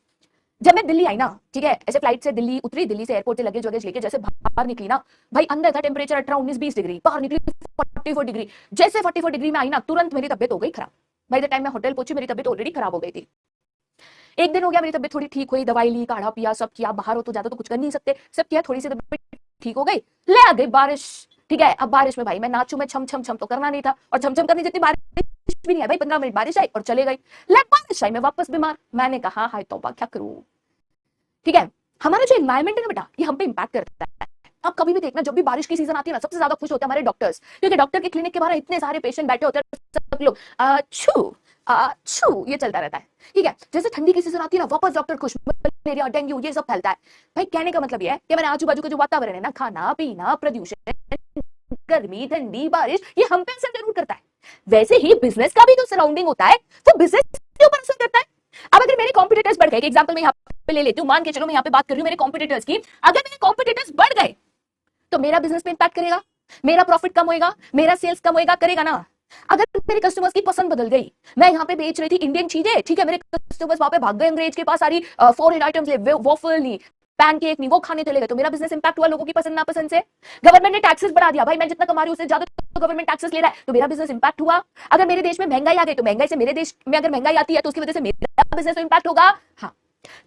[SPEAKER 1] जब मैं दिल्ली आई ना, ठीक है, ऐसे फ्लाइट से दिल्ली उतरी, दिल्ली से एयरपोर्ट से लगेज वगैरह लेके जैसे बाहर निकली ना, भाई अंदर था टेम्परेचर 18-19-20 डिग्री, बाहर निकली 44 डिग्री। जैसे 44 डिग्री में आई ना, तुरंत मेरी तबियत हो गई खराब। बाय द टाइम मैं होटल पहुंची, मेरी तबियत ऑलरेडी खराब हो गई थी। एक दिन हो गया, मेरी तबियत थोड़ी ठीक हुई, दवाई ली, काढ़ा पिया, सब किया। बाहर हो तो ज्यादा तो कुछ कर नहीं सकते, सब किया, थोड़ी सी तबियत ठीक हो गई, ले आ गई बारिश। ठीक है, अब बारिश में भाई मैं नाचू, मैं छम छम छम तो करना नहीं था, और छम छम करनी जितनी बारिश भी नहीं है भाई, 15 मिनट बारिश आई और चले गई। बारिश आई, मैं वापस बीमार। मैंने कहा हाय तौबा, क्या करूं। ठीक है, हमारा जो एनवायरमेंट है ना बेटा, ये हम पे इंपैक्ट करता है। आप कभी भी देखना, जब भी बारिश की सीजन आती है ना, सबसे ज्यादा खुश होते हैं हमारे डॉक्टर्स, क्योंकि डॉक्टर के क्लिनिक के बाहर इतने सारे पेशेंट बैठे होते हैं, सब लोग ये चलता रहता है। ठीक है, जैसे ठंडी की सीजन आती है ना, वापस डॉक्टर खुश, मलेरिया डेंगू ये सब फैलता है। भाई कहने का मतलब ये है कि हमारे आजू बाजू का जो वातावरण है ना, खाना पीना, प्रदूषण, गर्मी, ठंडी, बारिश, ये हम पे असर जरूर करता है। वैसे ही बिजनेस का भी जो सराउंडिंग होता है, वो बिजनेस के ऊपर असर करता है। अब अगर मेरे कॉम्पिटिटर्स बढ़ गए, एग्जांपल मैं यहाँ पे ले लेती हूँ, मान के चलो मैं यहाँ पे बात कर रही हूँ मेरे कॉम्पिटिटर्स की, अगर मेरे कॉम्पिटिटर्स बढ़ गए तो मेरा बिजनेस पे इंपैक्ट करेगा, मेरा प्रॉफिट कम होएगा, मेरा सेल्स कम होएगा, करेगा ना। अगर मेरे कस्टमर्स की पसंद बदल गई, मैं यहाँ पे बेच रही थी इंडियन चीजें, ठीक है, मेरे कस्टमर्स वहां पे भाग गए अंग्रेज के पास, सारी फॉरेन आइटम्स ले, वॉफल नहीं, पैनकेक नहीं, वो खाने चले गए, तो मेरा बिजनेस इंपैक्ट हुआ लोगों की पसंद नापसंद से। गवर्नमेंट ने टैक्सेस बढ़ा दिया, भाई मैं जितना कमा रही हूं उससे ज्यादा तो गवर्नमेंट टैक्सेस ले रहा है, तो मेरा बिजनेस इंपैक्ट हुआ। अगर मेरे देश में महंगाई आ गई, तो महंगाई से मेरे देश में अगर महंगाई आती है तो उसकी वजह से मेरा बिजनेस इंपैक्ट होगा। हाँ,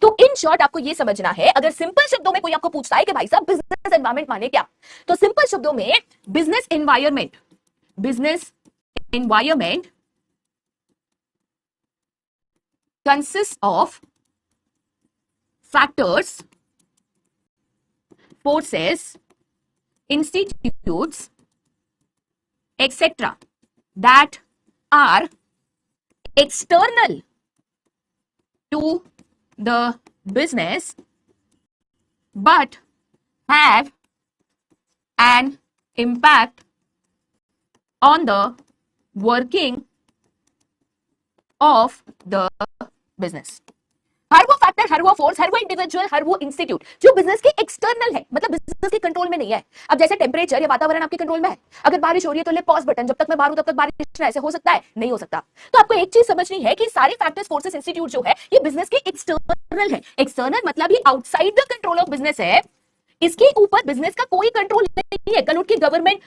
[SPEAKER 1] तो इन शॉर्ट आपको ये समझना है, अगर सिंपल शब्दों में कोई आपको पूछता है कि भाई साहब बिजनेस एनवायरनमेंट माने क्या, तो सिंपल शब्दों में business environment consists of factors, forces, institutes, etc. that are external to the business but have an impact on the working of the business. हर वो फैक्टर, हर वो फोर्स, हर वो इंडिविजुअल, हर वो इंस्टीट्यूट जो बिजनेस के एक्सटर्नल है, मतलब बिजनेस के कंट्रोल में नहीं है। अब जैसे टेम्परेचर या वातावरण आपके कंट्रोल में है, अगर बारिश हो रही है तो ले पॉज बटन, जब तक मैं बाहर हूं तब तक बारिश ऐसे हो सकता है, नहीं हो सकता। तो आपको एक चीज समझनी है कि सारे फैक्टर्स, फोर्सेस, इंस्टीट्यूट जो है ये बिजनेस के एक्सटर्नल है। एक्सटर्नल मतलब ये outside the control of business है, इसके ऊपर बिजनेस का कोई कंट्रोल नहीं है। कल उठ के गवर्नमेंट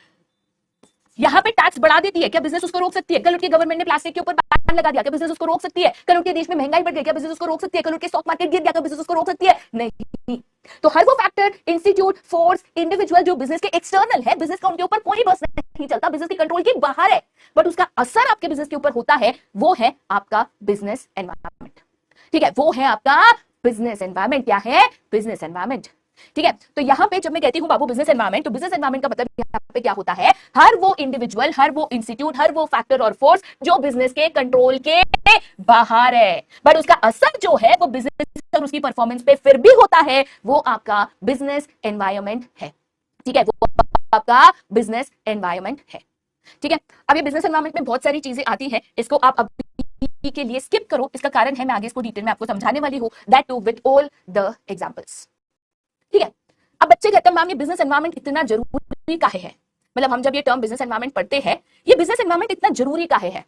[SPEAKER 1] यहाँ पे टैक्स बढ़ा देती है, क्या बिजनेस उसको रोक सकती है? कल उठ के गवर्नमेंट ने प्लास्टिक के ऊपर बैन लगा दिया, क्या बिजनेस उसको रोक सकती है? कल उठ के देश में महंगाई बढ़ गई, क्या बिजनेस उसको रोक सकती है? कल उठ के स्टॉक मार्केट गिर गया, क्या बिजनेस उसको रोक सकती है? नहीं। तो हर वो फैक्टर, इंस्टीट्यूट, फोर्स, इंडिविजुअल जो बिजनेस के एक्सटर्नल है, बिजनेस का उनके ऊपर कोई बस नहीं चलता, बिजनेस के कंट्रोल के बाहर है, बट उसका असर आपके बिजनेस के ऊपर होता है, वो है आपका बिजनेस एनवायरनमेंट। ठीक है, वो है आपका बिजनेस एनवायरनमेंट। क्या है? Business environment. ठीक है, तो यहां पे जब मैं कहती हूं बाबू बिजनेस एनवायरनमेंट, तो बिजनेस एनवायरनमेंट का मतलब यहां पे क्या होता है? हर वो इंडिविजुअल, हर वो इंस्टीट्यूट, हर वो फैक्टर और फोर्स जो बिजनेस के कंट्रोल के बाहर है, बट उसका असर जो है वो बिजनेस और उसकी परफॉर्मेंस पे फिर भी होता है, वो आपका बिजनेस एनवायरनमेंट है। ठीक है, वो आपका बिजनेस एनवायरनमेंट है। ठीक है, अब ये बिजनेस एनवायरनमेंट में बहुत सारी चीजें आती है, इसको आप अभी के लिए स्किप करो, इसका कारण है मैं आगे इसको डिटेल में आपको समझाने वाली हूं, that too with all the examples. ठीक है, अब बच्चे कहते हैं मैम ये बिजनेस एनवायरनमेंट इतना जरूरी काहे है? मतलब हम जब ये टर्म बिजनेस एनवायरनमेंट पढ़ते हैं, ये बिजनेस एनवायरनमेंट इतना जरूरी काहे है?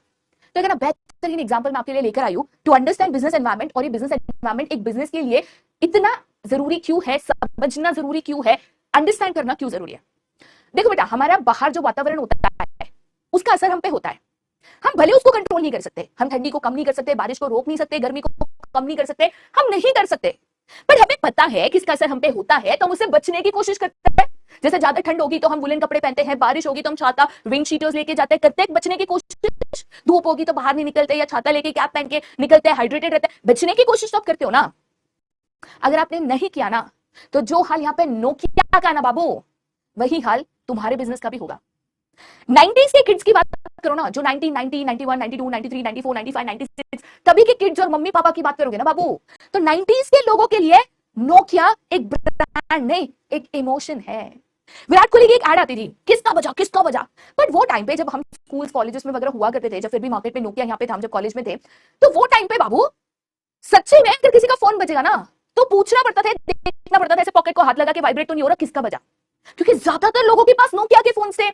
[SPEAKER 1] तो अगर बेहतरीन एग्जांपल मैं आपके लिए लेकर आई हूं टू अंडरस्टैंड बिजनेस एनवायरनमेंट, और ये बिजनेस एनवायरनमेंट एक बिजनेस के लिए इतना जरूरी क्यों है, समझना जरूरी क्यों है, अंडरस्टैंड करना क्यों जरूरी है। देखो बेटा, हमारा बाहर जो वातावरण होता है उसका असर हम पे होता है। हम भले उसको कंट्रोल नहीं कर सकते, हम ठंडी को कम नहीं कर सकते, बारिश को रोक नहीं सकते, गर्मी को कम नहीं कर सकते, हम नहीं कर सकते, पर हमें पता है कि इसका असर हम पे होता है, तो हम उससे बचने की कोशिश करते हैं। जैसे ज्यादा ठंड होगी तो हम वुलन कपड़े पहनते हैं, बारिश होगी तो हम छाता, विंड शीटर्स लेके जाते हैं, करते हैं बचने की कोशिश। धूप होगी तो बाहर नहीं निकलते, या छाता लेके कैप पहन के निकलते हैं, हाइड्रेटेड रहते हैं, बचने की कोशिश तो आप करते हो ना। अगर आपने नहीं किया ना, तो जो हाल यहाँ पे नोकिया का ना बाबू, वही हाल तुम्हारे बिजनेस का भी होगा। 90s के किड्स की बात करो ना, जो 1990, 91, 92, 93, 94, 95, 96 तभी के किड्स और मम्मी पापा की बात करोगे ना बाबू, तो 90s के लोगों के लिए नोकिया एक ब्रांड नहीं, एक इमोशन है। विराट कोहली की एक एड आती थी, किसका बजा किसका बजा। बट वो टाइम पे जब हम स्कूल्स कॉलेजेस में वगैरह हुआ करते थे, जब फिर भी मार्केट में नोकिया यहाँ पे था, हम जब कॉलेज में थे, तो वो टाइम पे बाबू सच्ची में अगर किसी का फोन बजेगा ना, तो पूछना पड़ता था, देखना पड़ता था, ऐसे पॉकेट को हाथ लगा के वाइब्रेट तो नहीं हो रहा, किसका बजा, क्योंकि ज्यादातर लोगों के पास नोकिया के फोन थे।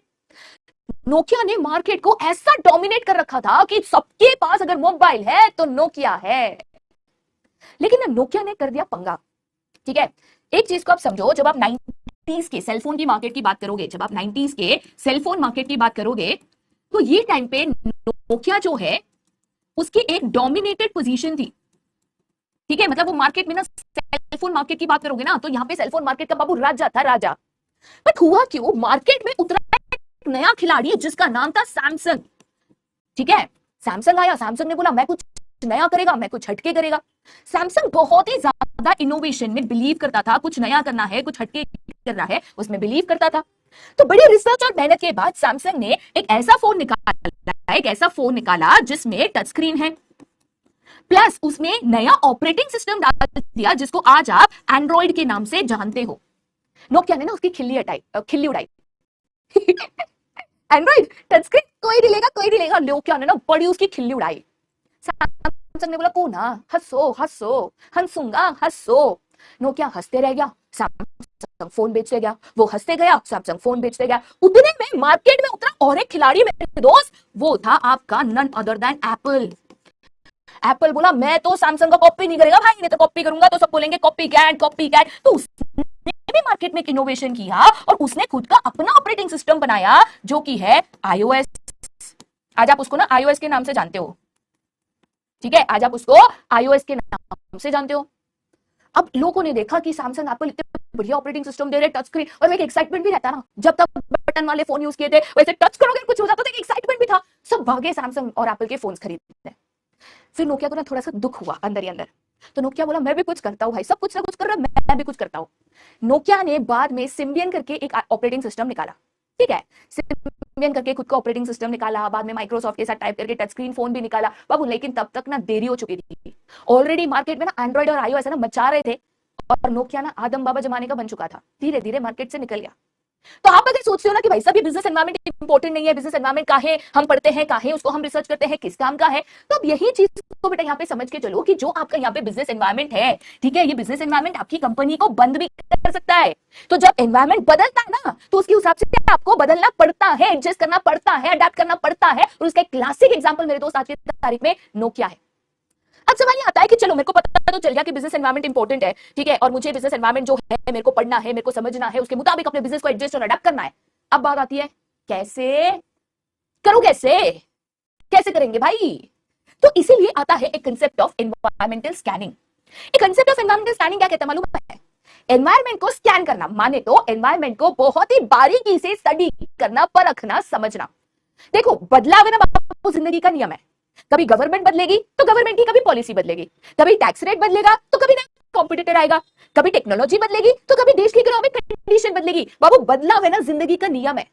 [SPEAKER 1] नोकिया ने मार्केट को ऐसा डोमिनेट कर रखा था कि सबके पास अगर मोबाइल है तो नोकिया है। लेकिन नोकिया ने कर दिया पंगा। ठीक है, एक चीज को आप समझो, जब आप 90s के सेलफोन की मार्केट की बात करोगे, जब आप 90s के सेलफोन मार्केट की बात करोगे, तो ये टाइम पे नोकिया जो है उसकी एक डोमिनेटेड पोजीशन थी। ठीक है, मतलब वो मार्केट में ना, सेलफोन मार्केट की बात करोगे ना, तो यहाँ पे सेलफोन मार्केट का बाबू राजा था, राजा। बट हुआ क्यों, मार्केट में उतरा एक नया खिलाड़ी जिसका नाम था सैमसंग। ठीक है, सैमसंग आया, सैमसंग ने बोला मैं कुछ नया करेगा, मैं कुछ हटके करेगा। सैमसंग बहुत ही ज्यादा इनोवेशन में बिलीव करता था, कुछ नया करना है, कुछ हटके करना है, उसमें बिलीव करता था। तो बड़ी रिसर्च और मेहनत के बाद सैमसंग ने एक ऐसा फोन निकाला जिसमें टच स्क्रीन है, प्लस उसमें नया ऑपरेटिंग सिस्टम डाल दिया जिसको आज आप एंड्रॉइड के नाम से जानते हो। नोकिया ने ना उसकी खिल्ली उड़ाई एंड्रॉइड टच स्क्रीन कोई नहीं लेगा, कोई नहीं लेगा। नोकिया ने ना बड़ी उसकी खिल्ली उड़ाई। सैमसंग ने बोला को ना हंसो हंसो, हंसूंगा हंसो। नोकिया हंसते रह गया, सैमसंग फोन बेचते गया, वो हंसते गया, सैमसंग फोन बेचते गया। उतने में मार्केट में उतरा और एक खिलाड़ी मेरे दोस्त, वो था आपका none other than Apple. Apple बोला मैं तो सैमसंग का कॉपी नहीं करेगा भाई, नहीं तो कॉपी करूंगा तो सब बोलेंगे कॉपी कैट कॉपी कैट। तो उसने भी मार्केट में एक इनोवेशन किया और उसने खुद का अपना ऑपरेटिंग सिस्टम बनाया जो कि है iOS। आज आप उसको ना iOS के नाम से जानते हो। ठीक है, आज आप उसको iOS के नाम से जानते हो। अब लोगों ने देखा कि सैमसंग एप्पल इतने बढ़िया ऑपरेटिंग सिस्टम दे रहे, टच स्क्रीन, और एक एक्साइटमेंट भी रहता ना, जब तक बटन वाले फोन यूज किए थे, वैसे टच करोगे कुछ हो जाता था, एक एक्साइटमेंट भी था, सब भागे सैमसंग और एप्पल के फोन खरीदते। फिर नोकिया को ना थोड़ा सा दुख हुआ अंदर ही अंदर, तो नोकिया बोला मैं भी कुछ करता हूँ भाई, सब कुछ ना कुछ कर रहा है, मैं भी कुछ करता हूँ। नोकिया ने बाद में सिम्बियन करके एक ऑपरेटिंग सिस्टम निकाला। ठीक है, सिम्बियन करके खुद का ऑपरेटिंग सिस्टम निकाला, बाद में माइक्रोसॉफ्ट के साथ टाइप करके टच स्क्रीन फोन भी निकाला बाबू। लेकिन तब तक ना देरी हो चुकी थी, ऑलरेडी मार्केट में ना एंड्रॉइड और iOS है ना मचा रहे थे, और नोकिया ना आदम बाबा जमाने का बन चुका था, धीरे धीरे मार्केट से निकल गया। तो आप अगर सोचते हो ना कि भाई सब ये बिजनेस एनवायरनमेंट इंपॉर्टेंट नहीं है, बिजनेस एनवायरनमेंट का है, हम पढ़ते हैं काहे उसको, हम रिसर्च करते हैं किस काम का है, तो अब यही चीज को बेटा यहाँ पे समझ के चलो कि जो आपका यहाँ पे बिजनेस एनवायरनमेंट है, ठीक है, ये बिजनेस एनवायरनमेंट आपकी कंपनी को बंद भी कर सकता है। तो जब एनवायरनमेंट बदलता है ना, तो उसके हिसाब से आपको बदलना पड़ता है, एडजस्ट करना पड़ता है, अडेप्ट करना पड़ता है। और उसका एक क्लासिक एग्जाम्पल मेरे दोस्त आज की तारीख में नोकिया है। अब सवाल ये आता है कि चलो मेरे को पता तो चल गया कि बिजनेस एनवायरनमेंट इंपॉर्टेंट है, ठीक है, और मुझे बिजनेस एनवायरनमेंट जो है मेरे को पढ़ना है, मेरे को समझना है, उसके मुताबिक अपने बिजनेस को एडजस्ट और अडेप्ट करना है। अब बात आती है कैसे करो, कैसे कैसे करेंगे भाई। तो इसीलिए आता है एक कंसेप्ट ऑफ एनवायरमेंटल स्कैनिंग। एक कंसेप्ट ऑफ एनवायरमेंटल स्कैनिंग क्या कहता है मालूम है? एनवायरमेंट को स्कैन करना, माने तो एनवायरमेंट को बहुत ही बारीकी से स्टडी करना, परखना, समझना। देखो बदलाव है ना बापू, जिंदगी का नियम है। कभी गवर्नमेंट बदलेगी तो गवर्नमेंट की कभी पॉलिसी बदलेगी, कभी टैक्स रेट बदलेगा तो कभी कॉम्पिटिटर आएगा, कभी टेक्नोलॉजी बदलेगी तो कभी देश की इकोनॉमिक कंडीशन बदलेगी। बाबू बदलाव है ना जिंदगी का नियम है।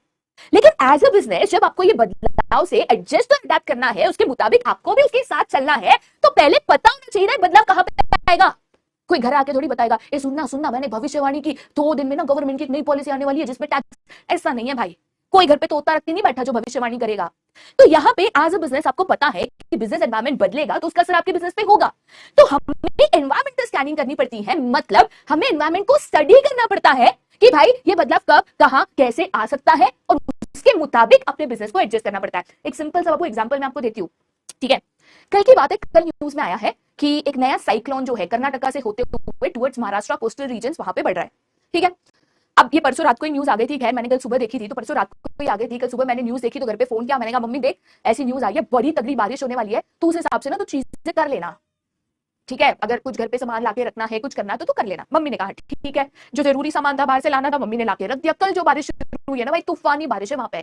[SPEAKER 1] लेकिन एज अ बिजनेस जब आपको ये बदलाव से एडजस्ट और अडेप्ट करना है, उसके मुताबिक आपको भी उसके साथ चलना है, तो पहले पता होना चाहिए बदलाव कहां पे आएगा। कोई घर आके थोड़ी बताएगा ये सुनना सुनना मैंने भविष्यवाणी की 2 दिन में ना गवर्नमेंट की एक नई पॉलिसी आने वाली है जिसमें टैक्स, ऐसा नहीं है भाई। कोई घर पे तोता रख के नहीं बैठा जो भविष्यवाणी करेगा। तो यहाँ पे एज अ बिजनेस आपको पता है कि बिजनेस एनवायरनमेंट बदलेगा तो उसका असर आपके बिजनेस पे होगा। तो हमें एनवायरमेंटल स्कैनिंग करनी पड़ती है, मतलब हमें एनवायरनमेंट को स्टडी करना पड़ता है कि भाई ये बदलाव कब कहां कैसे आ सकता है, और उसके मुताबिक अपने बिजनेस को एडजस्ट करना पड़ता है। एक सिंपल सा बाबू एग्जांपल मैं आपको देती हूँ। ठीक है, कल की बात है, कल न्यूज में आया है कि एक नया साइक्लोन जो है कर्नाटका से होते हुए टुवर्ड्स महाराष्ट्र कोस्टल रीजन्स वहां पे बढ़ रहा है। ठीक है, अब ये परसों रात को ही न्यूज आ गई थी, खैर मैंने कल सुबह देखी थी, तो परसों रात को ही आ गई थी। कल सुबह मैंने न्यूज देखी तो घर पे फोन किया, मैंने कहा मम्मी देख ऐसी न्यूज आई है, बड़ी तगड़ी बारिश होने वाली है, तो उस हिसाब से ना तो चीजें कर लेना। ठीक है, अगर कुछ घर पे सामान लाके रखना है, कुछ करना है तो कर लेना। मम्मी ने कहा ठीक है। जो जरूरी सामान था बाहर से लाना था, मम्मी ने लाके रख दिया। कल जो बारिश शुरू हुई है ना भाई, तूफानी बारिश है वहां पे,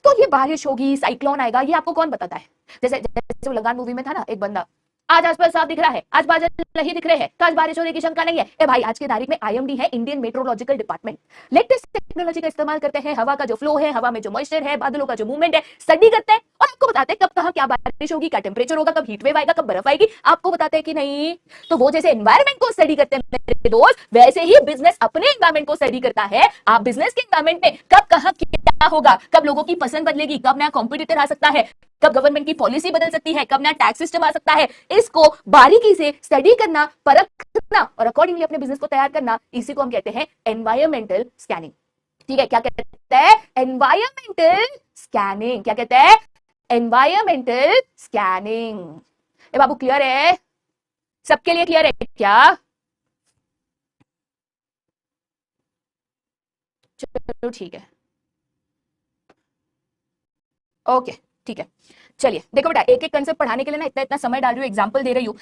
[SPEAKER 1] तो ये बारिश होगी, साइक्लोन आएगा, ये आपको कौन बताता है? जैसे लगान मूवी में था ना एक बंदा, आज आसपास साफ दिख रहा है, आज बादल नहीं दिख रहे हैं, तो आज बारिश होने की शंका नहीं है। ए भाई, आज की तारीख में आईएमडी है, Indian meteorological department, latest technology का इस्तेमाल करते हैं, हवा का जो फ्लो है, हवा में जो मॉइस्चर है, बादलों का जो मूवमेंट है, स्टडी करते हैं और आपको बताते हैं कब कहां क्या बारिश होगी, क्या टेम्परेचर होगा, कब हीट वेव आएगा, कब बर्फ आएगी, आपको बताते हैं कि नहीं। तो वो जैसे एनवायरमेंट को स्टडी करते हैं मेरे दोस्त, वैसे ही बिजनेस अपने एनवायरमेंट को स्टडी करता है। आप बिजनेस के एनवायरमेंट में कब कहां क्या होगा, कब लोगों की पसंद बदलेगी, कब नया कॉम्पिटिटर आ सकता है, कब गवर्नमेंट की पॉलिसी बदल सकती है, कब नया टैक्स सिस्टम आ सकता है, इसको बारीकी से स्टडी करना, परखना और अकॉर्डिंगली अपने बिजनेस को तैयार करना, इसी को हम कहते हैं एनवायरमेंटल स्कैनिंग। ठीक है, क्या कहते हैं? Environmental scanning. क्या कहते हैं? Environmental scanning. ए बाबू, क्लियर है? सबके लिए क्लियर है क्या? चलो ठीक है, ओके ठीक है। चलिए देखो बेटा, एक एक कंसेप्ट पढ़ाने के लिए ना इतना इतना समय डाल रही हूँ, एग्जाम्पल दे रही हूँ,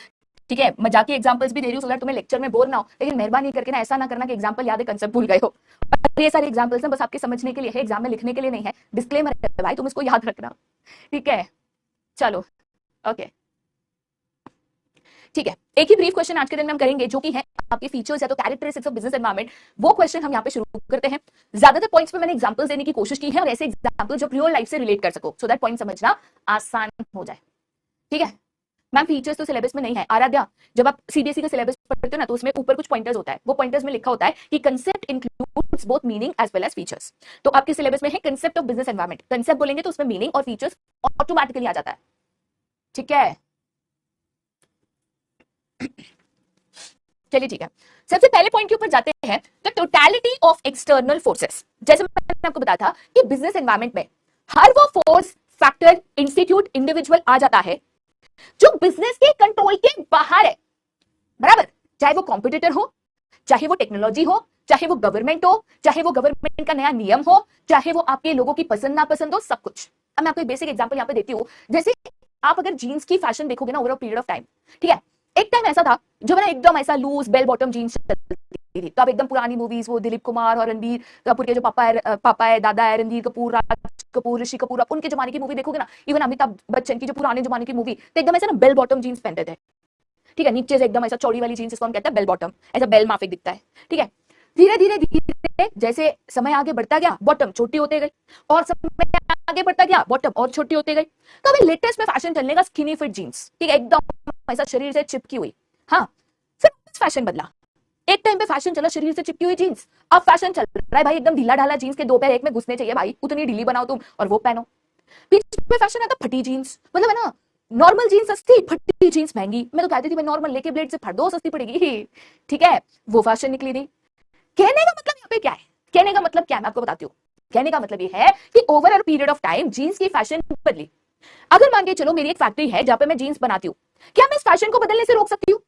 [SPEAKER 1] ठीक है, मजाकी एग्जांपल्स भी दे रही हूँ सो दैट तुम्हें लेक्चर में बोर ना हो, लेकिन मेहरबानी करके ना ऐसा ना करना कि एग्जांपल याद है कंसेप्ट भूल गए हो। और ये सारे एग्जांपल्स ना बस आपके समझने के लिए है, एग्जाम में लिखने के लिए नहीं है, डिस्क्लेमर है भाई, तुम इसको याद रखना, ठीक है। चलो ओके, ठीक है। एक ही ब्रीफ क्वेश्चन आज के दिन में हम करेंगे जो कि है आपके फीचर्स या तो कैरेक्टरिस्टिक्स ऑफ बिजनेस एनवायरनमेंट। वो क्वेश्चन हम यहाँ पे शुरू करते हैं। ज्यादातर पॉइंट्स पे मैंने एग्जांपल्स देने की कोशिश की है और ऐसे एग्जांपल जो रियल लाइफ से रिलेट कर सको, सो दैट पॉइंट समझना आसान हो जाए, ठीक है। मैम फीचर्स तो सिलेबस में नहीं है आराध्या, जब आप सीबीएसई का सिलेबस पढ़ते हो ना तो उसमें ऊपर कुछ पॉइंटर्स होता है, वो पॉइंटर्स में लिखा होता है कि concept includes both meaning as well as features. तो आपके सिलेबस में है concept of business environment, concept बोलेंगे तो उसमें मीनिंग और फीचर्स ऑटोमेटिकली आ जाता है, ठीक है। चलिए ठीक है, सबसे पहले पॉइंट के ऊपर जाते हैं, the totality of external forces. जैसे मैंने आपको बताया था कि बिजनेस एनवायरनमेंट में हर वो फोर्स, फैक्टर, इंस्टीट्यूट, इंडिविजुअल आ जाता है जो बिजनेस के कंट्रोल के बाहर है, बराबर। चाहे वो कॉम्पिटिटर हो, चाहे वो टेक्नोलॉजी हो, चाहे वो गवर्नमेंट हो, चाहे वो गवर्नमेंट का नया नियम हो, चाहे वो आपके लोगों की पसंद नापसंद हो, सब कुछ। अब मैं आपको एक बेसिक एग्जांपल यहाँ पे देती हूँ। जैसे आप अगर जीन्स की फैशन देखोगे ना over a period of time, ठीक है, एक टाइम ऐसा था जो मैंने एकदम ऐसा लूज बेल बॉटम जीन्स चलती थी। तो आप एकदम पुरानी मूवीज, वो दिलीप कुमार और रणबीर कपूर के जो पापा है, दादा है, रणबीर कपूर, राज कपूर, ऋषि कपूर, आप उनके जमाने की मूवी देखोगे ना, इवन अमिताभ बच्चन की जो पुराने जमाने की मूवी, तो एकदम ऐसा ना बेल बॉटम जीन्स पहनते थे, ठीक है, नीचे से एकदम ऐसा चौड़ी वाली जीन्स, इसको हम कहते हैं बेल बॉटम, ऐसा बेल माफिक दिखता है, ठीक है। धीरे धीरे धीरे जैसे समय आगे बढ़ता गया, बॉटम छोटी होते गई, और समय आगे बढ़ता गया, बॉटम और छोटी होते गई। तो अभी लेटेस्ट में फैशन चलने का स्किनी फिट जीन्स, ठीक है, एकदम ऐसा शरीर से चिपकी हुई। हाँ, फिर फैशन बदला, एक टाइम पे फैशन चला शरीर से चिपकी हुई जीन्स, अब फैशन चल रहा है भाई एकदम ढीला ढाला जीन्स के दो पैर एक में घुसने चाहिए भाई, उतनी ढीली बनाओ तुम और वो पहनो। बीच में फैशन आता फटी जीन्स, मतलब है ना, नॉर्मल जीन्स सस्ती, फटी जीन्स महंगी। मैं तो कहती थी भाई नॉर्मल लेके ब्लेड से फाड़ दो, सस्ती पड़ेगी, ठीक है। वो फैशन निकली नहीं। कहने का मतलब यहाँ पे क्या है, कहने का मतलब क्या है मैं आपको बताती हूँ। कहने का मतलब ये है कि over a period of time jeans की फैशन बदली। अगर मान के चलो मेरी एक फैक्ट्री है जहां पे मैं जीन्स बनाती हूँ, क्या मैं इस फैशन को बदलने से रोक सकती हूँ?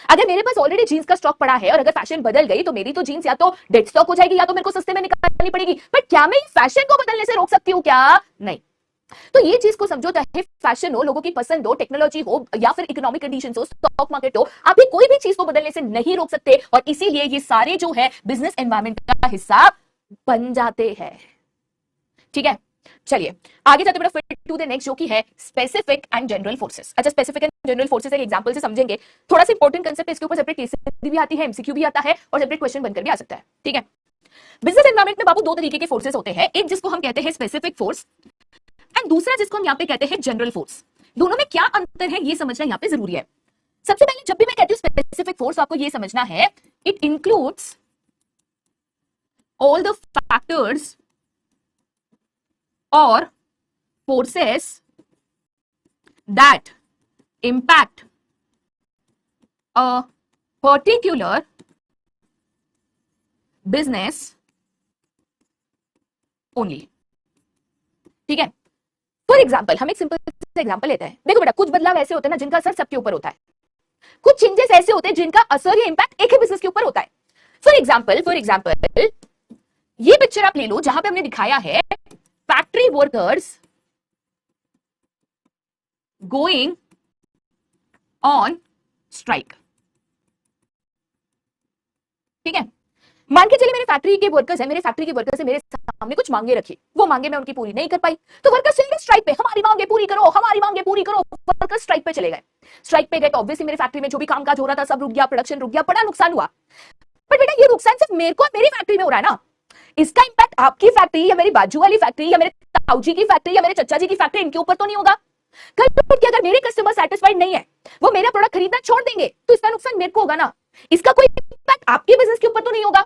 [SPEAKER 1] अगर मेरे पास ऑलरेडी जीन्स का स्टॉक पड़ा है और अगर फैशन बदल गई तो मेरी तो जीन्स या तो डेड स्टॉक हो जाएगी या तो मेरे को सस्ते में निकालनी पड़ेगी। बट क्या मैं इस फैशन को बदलने से रोक सकती हूँ क्या? नहीं। तो ये चीज को समझो, चाहे फैशन हो, लोगों की पसंद हो, टेक्नोलॉजी हो या फिर इकोनॉमिक कंडीशंस हो, स्टॉक मार्केट हो, आप भी कोई भी चीज को बदलने से नहीं रोक सकते और इसीलिए ये सारे जो है बिजनेस एनवायरनमेंट का हिस्सा बन जाते हैं, ठीक है। चलिए आगे जाते हैं फिर टू द नेक्स्ट जो कि है स्पेसिफिक एंड जनरल फोर्सेस। अच्छा, स्पेसिफिक एंड जनरल फोर्सेस एक एग्जांपल से समझेंगे, थोड़ा सा इंपॉर्टेंट कांसेप्ट है, इसके ऊपर सेपरेट केस स्टडी भी आती है, एमसीक्यू भी आता है और सेपरेट क्वेश्चन बनकर भी आ सकता है, ठीक है। बिजनेस एनवायरनमेंट में बाबू दो तरीके के फोर्सेस होते हैं, एक जिसको हम कहते हैं स्पेसिफिक फोर्स एंड दूसरा जिसको हम यहाँ पे कहते हैं जनरल फोर्स। दोनों में क्या अंतर है ये समझना यहाँ पे जरूरी है। सबसे पहले जब भी मैं कहती हूँ स्पेसिफिक फोर्स, आपको ये समझना है it includes all the factors और forces that impact a particular business only, ठीक है। फॉर एग्जाम्पल हम एक सिंपल एग्जाम्पल लेते हैं। देखो बेटा, कुछ बदलाव ऐसे होते हैं ना जिनका असर सबके ऊपर होता है, कुछ चेंजेस ऐसे होते हैं जिनका असर या इंपैक्ट एक ही बिजनेस के ऊपर होता है। फॉर एग्जाम्पल ये पिक्चर आप ले लो जहां पे हमने दिखाया है factory workers going on strike, ठीक है। मान के चलिए मेरे फैक्ट्री के वर्कर्स है, मेरे फैक्ट्री के वर्कर्स है, मेरे सामने कुछ मांगे रखी, वो मांगे मैं उनकी पूरी नहीं कर पाई, तो वर्कर्स चले गए स्ट्राइक पे, हमारी मांगे पूरी करो, हमारी मांगे पूरी करो। वर्कर्स स्ट्राइक पे चले गए, स्ट्राइक पे गए तो ऑब्वियसली मेरे फैक्ट्री में जो भी कामकाज हो रहा था सब रुक गया, प्रोडक्शन रुक गया, बड़ा नुकसान हुआ। बट बेटा ये नुकसान सिर्फ मेरे को मेरी फैक्ट्री में हो रहा है ना, इसका इंपैक्ट आपकी फैक्ट्री या मेरी बाजू वाली फैक्ट्री या मेरे ताऊ जी की फैक्ट्री या मेरे चचा जी की फैक्ट्री, इनके ऊपर तो नहीं होगा। कल के अगर मेरे कस्टमर सेटिस्फाइड नहीं है, वो मेरा प्रोडक्ट खरीदना छोड़ देंगे, तो इसका नुकसान मेरे को होगा ना, इसका कोई इंपैक्ट आपके बिजनेस के ऊपर तो नहीं होगा।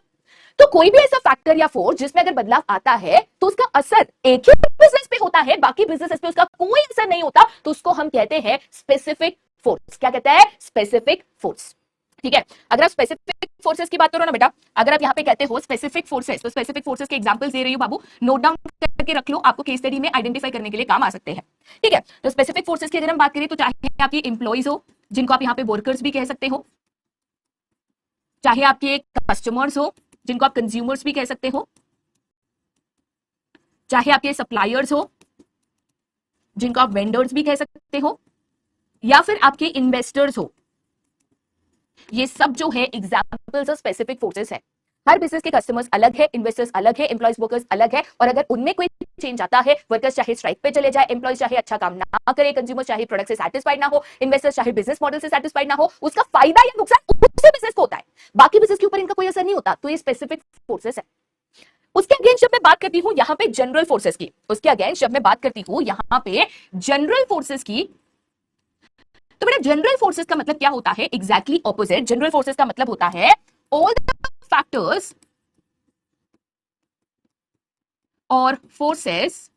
[SPEAKER 1] तो कोई भी ऐसा फैक्टर या फोर्स जिसमें अगर बदलाव आता है तो उसका असर एक ही बिजनेस पे होता है, बाकी बिजनेसेस पे उसका कोई असर नहीं होता, तो उसको हम कहते हैं स्पेसिफिक फोर्स। क्या कहते हैं? Specific force. ठीक है, अगर आप स्पेसिफिक फोर्सेस की बात करो ना बेटा, अगर आप यहाँ पे कहते हो स्पेसिफिक फोर्सेस, तो स्पेसिफिक फोर्सेस के एग्जांपल्स दे रही हूँ बाबू, नोट डाउन करके रख लो, आपको केस स्टडी में आइडेंटिफाई करने के लिए काम आ सकते हैं। ठीक है, तो स्पेसिफिक फोर्सेस की अगर हम बात करें तो चाहे आपके एम्प्लॉइज हो, जिनको आप यहाँ पे वर्कर्स भी कह सकते हो, चाहे आपके कस्टमर्स हो, जिनको आप कंज्यूमर्स भी कह सकते हो, चाहे आपके सप्लायर्स हो, जिनको आप वेंडर्स भी कह सकते हो, या फिर आपके इन्वेस्टर्स हो, ये सब जो है एग्जांपल्स ऑफ स्पेसिफिक फोर्सेस है। हर बिजनेस के कस्टमर्स अलग है, इन्वेस्टर्स अलग है, एम्प्लॉइज वर्कर्स अलग है, और अगर उनमें कोई चेंज आता है, वर्कर्स चाहे स्ट्राइक पे चले जाए, एम्प्लॉइज चाहे अच्छा काम ना करे, कंज्यूमर चाहे प्रोडक्ट से सेटिस्फाइड ना हो, इन्वेस्टर्स चाहे बिजनेस मॉडल से सेटिस्फाइड ना हो, उसका फायदा या नुकसान उसी बिजनेस को होता है, बाकी बिजनेस के ऊपर इनका कोई असर नहीं होता। तो ये स्पेसिफिक फोर्सेस है। उसके अगेंस्ट जब मैं बात करती हूं यहाँ पे जनरल फोर्सेस की, उसके अगेंस्ट जब मैं बात करती हूं यहाँ पे जनरल फोर्सेस की, तो बेटा जनरल फोर्सेस का मतलब क्या होता है? Exactly opposite. जनरल फोर्सेस का मतलब होता है ऑल द फैक्टर्स और forces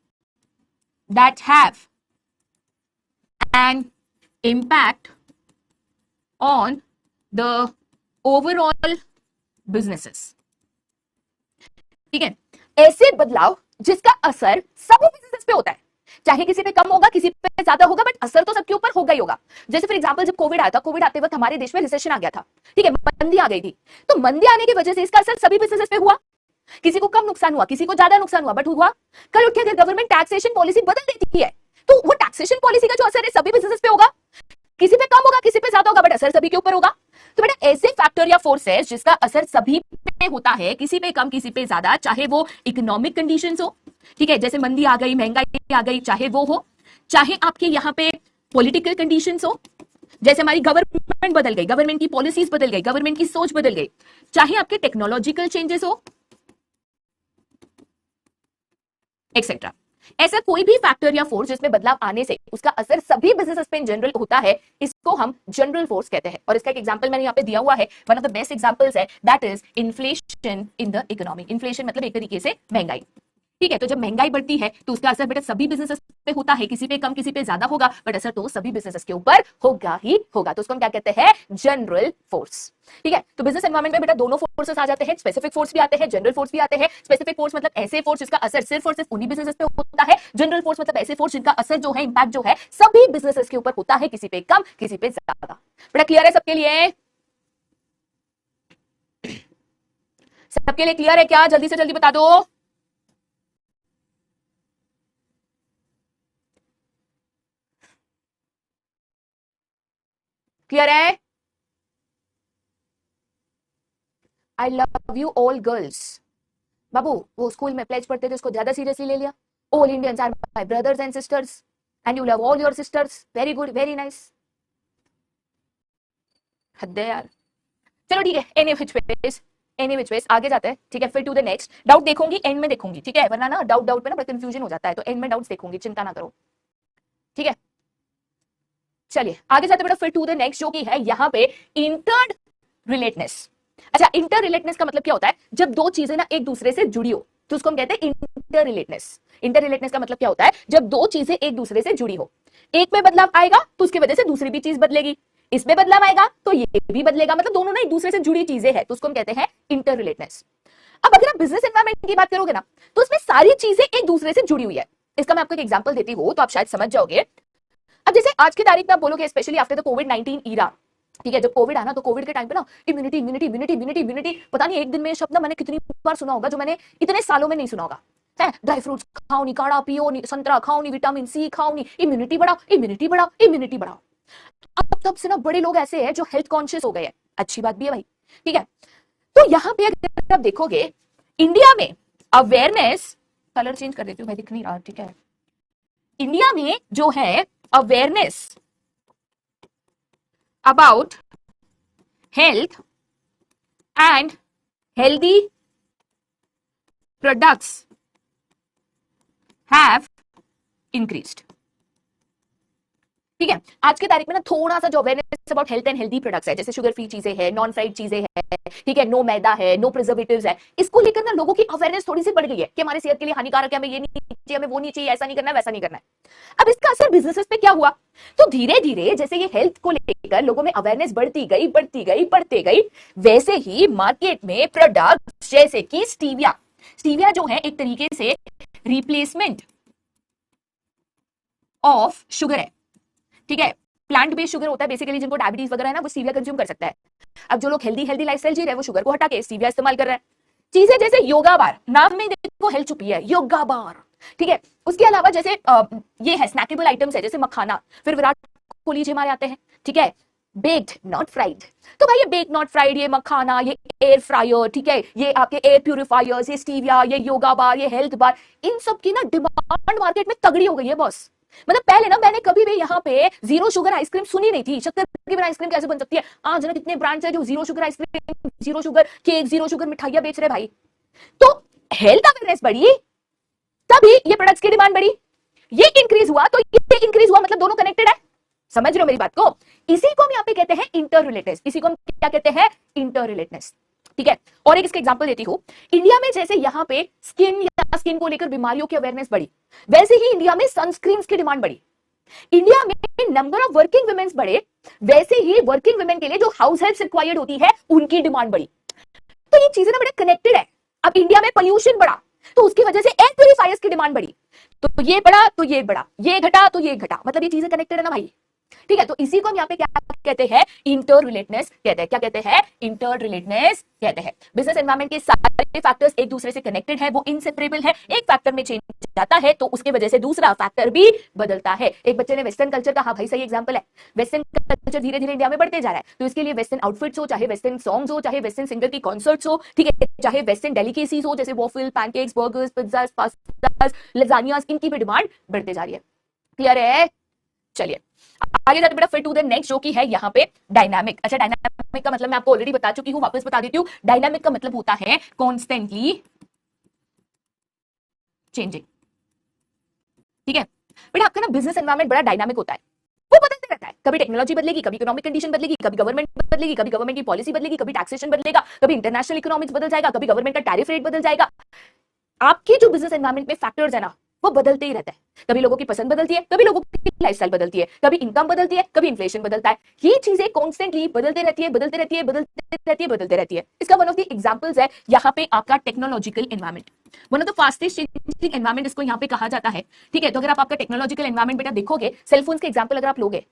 [SPEAKER 1] that have an impact on the overall businesses. ठीक है, ऐसे बदलाव जिसका असर सभी बिजनेसेस पे होता है, चाहे किसी पे कम होगा, किसी पे ज्यादा होगा, बट असर तो सबके ऊपर होगा ही होगा। जैसे फॉर एग्जांपल जब कोविड आया था, कोविड आते वक्त हमारे देश में रिसेशन आ गया था, ठीक है, मंदी आ गई थी, तो मंदी आने की वजह से इसका असर सभी बिजनेसेस पे हुआ। किसी को कम नुकसान हुआ, किसी को ज्यादा नुकसान हुआ, बट हुआ। कल उठ के अगर गवर्नमेंट टैक्सेशन पॉलिसी बदल देती है, तो वो टैक्सेशन पॉलिसी का जो असर है सभी बिजनेसेस पे होगा, किसी पे कम होगा, किसी पे ज्यादा होगा, बट असर सभी के ऊपर होगा। तो बेटा ऐसे फैक्टर या फोर्सेस जिसका असर सभी पे होता है, किसी पे कम, किसी पे ज्यादा, चाहे वो इकोनॉमिक कंडीशंस हो, ठीक है, जैसे मंदी आ गई, महंगाई आ गई, चाहे वो हो, चाहे आपके यहाँ पे पॉलिटिकल कंडीशंस हो, जैसे हमारी गवर्नमेंट बदल गई, गवर्नमेंट की पॉलिसीज बदल गई, गवर्नमेंट की सोच बदल गई, चाहे आपके टेक्नोलॉजिकल चेंजेस हो, एक्सेट्रा। ऐसा कोई भी फैक्टर या फोर्स जिसमें बदलाव आने से उसका असर सभी बिजनेसेस पे इन जनरल होता है, इसको हम जनरल फोर्स कहते हैं। और इसका एक एग्जांपल मैंने यहाँ पे दिया हुआ है, one of the best examples है, that is inflation in the economy. Inflation मतलब एक तरीके से महंगाई। ठीक है, तो जब महंगाई बढ़ती है तो उसका असर बेटा सभी बिजनेसेस पे होता है, किसी पे कम, किसी पे ज्यादा होगा, बट असर तो सभी बिजनेसेस के ऊपर होगा ही होगा। तो उसको हम क्या कहते हैं? General force. ठीक है, तो बिजनेस एनवायरनमेंट में बेटा दोनों फोर्सेस आ जाते हैं, स्पेसिफिक फोर्स भी आते हैं, जनरल फोर्स भी आते हैं। स्पेसिफिक फोर्स मतलब ऐसे फोर्स जिसका असर सिर्फ और सिर्फ उन्हीं बिजनेसेस पे होता है। जनरल फोर्स मतलब ऐसे फोर्स जिनका असर जो है, इंपैक्ट जो है, सभी बिजनेसेस के ऊपर होता है, किसी पे कम, किसी पे ज्यादा। बेटा क्लियर है सबके लिए? सबके लिए क्लियर है क्या? जल्दी से जल्दी बता दो। क्लियर है? I love you all girls. बाबू वो स्कूल में प्लेज पढ़ते थे, उसको ज्यादा सीरियसली ले लिया। All Indians are my brothers and sisters and you love all your sisters. Very good, very nice. हद है यार। चलो ठीक है, एनी विच वेज आगे जाते हैं। ठीक है, फिर टू द नेक्स्ट। डाउट देखूंगी एंड में देखूंगी, ठीक है, वरना ना डाउट डाउट पे ना बड़ा कंफ्यूजन हो जाता है, तो एंड में डाउट्स देखूंगी, चिंता ना करो। ठीक है, चलिए आगे जाते बेटा, फिर टू द नेक्स्ट जो कि है यहाँ पे इंटर रिलेटनेस। अच्छा, इंटर रिलेटनेस का मतलब क्या होता है? जब दो चीजें ना एक दूसरे से जुड़ी हो तो उसको हम कहते हैं इंटर रिलेटनेस। इंटर रिलेटनेस का मतलब क्या होता है? जब दो चीजें एक दूसरे से जुड़ी हो, एक में बदलाव आएगा तो उसकी वजह से दूसरी भी चीज बदलेगी, इसमें बदलाव आएगा तो ये भी बदलेगा, मतलब दोनों ना एक दूसरे से जुड़ी चीजें हैं, तो उसको हम कहते हैं इंटर रिलेटनेस। अब अगर आप बिजनेस एनवायरमेंट की बात करोगे ना, तो उसमें सारी चीजें एक दूसरे से जुड़ी हुई है। इसका मैं आपको एक एग्जांपल देती हूँ तो आप शायद समझ जाओगे। अब जैसे आज की तारीख में आप बोलोगे, स्पेशली आफ्टर द कोविड-19 ईरा, ठीक है, जब कोविड आया ना, तो कोविड के टाइम पे ना immunity immunity immunity immunity immunity, पता नहीं एक दिन में ये शब्द ना मैंने कितनी बार सुना होगा, जो मैंने इतने सालों में नहीं सुना होगा। है ड्राई फ्रूट्स खाओ नहीं, काढ़ा पियो नहीं, संतरा खाओ नहीं, विटामिन सी खाओ नहीं, इम्यूनिटी बढ़ाओ, इम्यूनिटी बढ़ाओ, इम्यूनिटी बढ़ाओ। अब तब से ना बड़े लोग ऐसे हैं जो हेल्थ कॉन्शियस हो गए हैं, अच्छी बात भी है भाई, ठीक है। तो यहां पे अगर आप देखोगे इंडिया में अवेयरनेस, कलर चेंज कर देती हूँ भाई, दिख नहीं रहा, ठीक है। इंडिया में जो है awareness about health and healthy products have increased. ठीक है, आज के तारीख में ना थोड़ा सा जो awareness about health and healthy products है, जैसे शुगर फ्री चीजें हैं, नॉन फ्राइड चीजें हैं, ठीक है, नो मैदा है, नो प्रिजर्वेटिव्स है, इसको लेकर ना लोगों की अवेयरनेस थोड़ी सी बढ़ गई है कि हमारे सेहत के लिए हानिकारक है, हमें ये नहीं चाहिए, हमें वो नहीं चाहिए, ऐसा नहीं करना है, वैसा नहीं करना है। अब इसका असर बिजनेसेस पे क्या हुआ? तो धीरे धीरे जैसे ये हेल्थ को लेकर लोगों में अवेयरनेस बढ़ती गई, वैसे ही मार्केट में प्रोडक्ट जैसे कि स्टीविया, स्टीविया जो है एक तरीके से रिप्लेसमेंट ऑफ शुगर है, ठीक है, प्लांट बेस्ड शुगर होता है बेसिकली, जिनको डायबिटीज वगैरह है ना वो स्टीविया कंज्यूम कर सकता है। अब जो लोग हेल्दी लाइफस्टाइल जी रहे हैं वो शुगर को हटा के स्टीविया इस्तेमाल कर रहे हैं। चीजें जैसे योगा बार, नाम में देखो हेल्थ छुपी है, योगा बार, ठीक है। उसके अलावा जैसे ये है स्नैकेबल आइटम्स है जैसे मखाना, फिर विराट कोहली जी हमारे आते हैं, ठीक है, बेक्ड नॉट फ्राइड। तो भाई ये बेक्ड नॉट फ्राइड, ये मखाना, ये एयर फ्रायर, ठीक है, ये आपके एयर प्यूरिफायर्स, ये स्टीविया, ये योगा बार, ये हेल्थ बार, इन सब की ना डिमांड मार्केट में तगड़ी हो गई है बॉस। मतलब पहले ना मैंने कभी भी यहाँ पे जीरो शुगर आइसक्रीम सुनी नहीं थी, शक्कर के बिना आइसक्रीम कैसे बन सकती है। आज ना कितने ब्रांड्स हैं जो zero sugar ice cream, zero sugar cake, zero sugar मिठाइयां बेच रहे भाई। तो हेल्थ अवेयरनेस बढ़ी तभी ये प्रोडक्ट्स की डिमांड बढ़ी, ये इंक्रीज हुआ तो ये इंक्रीज हुआ, मतलब दोनों कनेक्टेड है। समझ रहे हो मेरी बात को? इसी को हम यहाँ पे कहते हैं इंटर रिलेटेडनेस, इसी को हम क्या कहते हैं? इंटर रिलेटेडनेस, ठीक है। और एक इसका एग्जांपल देती हूँ, इंडिया में जैसे यहाँ पे स्किन को लेकर बीमारियों की अवेयरनेस बढ़ी, वैसे ही इंडिया में सनस्क्रीन की डिमांड बढ़ी। इंडिया में नंबर ऑफ वर्किंग वुमेन्स बढ़े, वैसे ही वर्किंग वुमेन के लिए जो हाउस हेल्प रिक्वायर्ड होती है उनकी डिमांड बढ़ी। तो ये चीजें ना बड़े कनेक्टेड है। अब इंडिया में पोल्यूशन बढ़ा तो उसकी वजह से एयर प्यूरिफायर्स की डिमांड बढ़ी, तो ये बढ़ा तो ये बढ़ा, ये घटा तो ये घटा, मतलब ये चीजें कनेक्टेड है ना भाई, ठीक है। तो इसी को हम यहाँ पे क्या कहते हैं? इंटर रिलेटेडनेस कहते हैं। क्या कहते हैं? इंटर रिलेटेडनेस कहते हैं। बिजनेस एनवायरनमेंट के सारे फैक्टर्स एक दूसरे से कनेक्टेड है, वो इनसेपरेबल है। एक फैक्टर में चेंज जाता है तो उसके वजह से दूसरा फैक्टर भी बदलता है। एक बच्चे ने वेस्टर्न कल्चर का, हाँ भाई सही एग्जांपल है, वेस्टर्न कल्चर धीरे धीरे इंडिया में बढ़ते जा रहा है, तो इसके लिए वेस्टर्न आउटफिट्स हो, चाहे वेस्टर्न सॉन्ग्स हो, चाहे वेस्टर्न सिंगर की कॉन्सर्ट्स हो, ठीक है, चाहे वेस्टर्न डेलिकेसीज हो जैसे waffle, pancakes, burgers, pizzas, pastas, lasagnas, इनकी भी डिमांड बढ़ते जा रही है। क्लियर है? चलिए आगे जाते बेटा, फिर टू द नेक्स्ट जो कि है यहाँ पे डायनामिक। अच्छा, डायनामिक का मतलब मैं आपको ऑलरेडी बता चुकी हूँ, वापस बता देती हूँ। डायनामिक का मतलब होता है कॉन्स्टेंटली चेंजिंग, ठीक है बेटा। आपका ना बिजनेस एनवायरनमेंट बड़ा डायनामिक होता है, वो बदलते रहता है। कभी टेक्नोलॉजी बदलेगी, कभी इकोनॉमिक कंडीशन बदलेगी, कभी गवर्नमेंट बदलेगी, कभी गवर्नमेंट की पॉलिसी बदलेगी, कभी टैक्सेशन बदलेगा, कभी इंटरनेशनल इकोनॉमिक्स बदल जाएगा, कभी गवर्नमेंट का टैरिफ रेट बदल जाएगा। आपके जो बिजनेस एनवायरनमेंट में फैक्टर्स है ना वो बदलते ही रहता है। कभी लोगों की पसंद बदलती है, कभी लोगों की लाइफस्टाइल बदलती है, कभी इनकम बदलती है, कभी इन्फ्लेशन बदलता है। ये चीजें कॉन्स्टेंटली बदलते रहती है, बदलते रहती है, बदलते रहती है, बदलते रहती है। इसका वन ऑफ द एग्जांपल्स है यहाँ पे आपका technological environment, one of the fastest changing environment इसको यहाँ पे कहा जाता है, ठीक है। तो अगर आप आपका टेक्नोलॉजिकल एनवायरनमेंट बेटा देखोगे, सेलफोन्स के एग्जांपल अगर आप लोगे,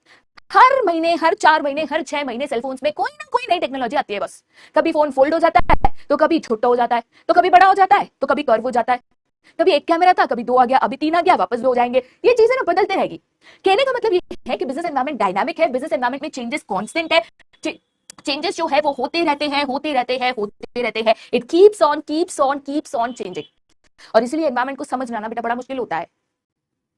[SPEAKER 1] हर महीने, हर 4 महीने, हर 6 महीने सेलफोन्स में कोई ना कोई नई टेक्नोलॉजी आती है बस। कभी फोन फोल्ड हो जाता है, तो कभी छोटा हो जाता है, तो कभी बड़ा हो जाता है, तो कभी कर्व हो जाता है, कभी एक कैमरा था, कभी 2 आ गया, अभी 3 आ गया, वापस 2 हो जाएंगे। ये चीजें ना बदलते रहेगी। कहने का मतलब ये है कि बिजनेस एनवायरनमेंट डायनामिक है, बिजनेस एनवायरनमेंट में चेंजेस कांस्टेंट है, चेंजेस जो है वो होते रहते हैं, होते रहते हैं, होते रहते हैं। It keeps on keeps on keeps on changing. और इसलिए एनवायरनमेंट को समझना ना बेटा बड़ा मुश्किल होता है,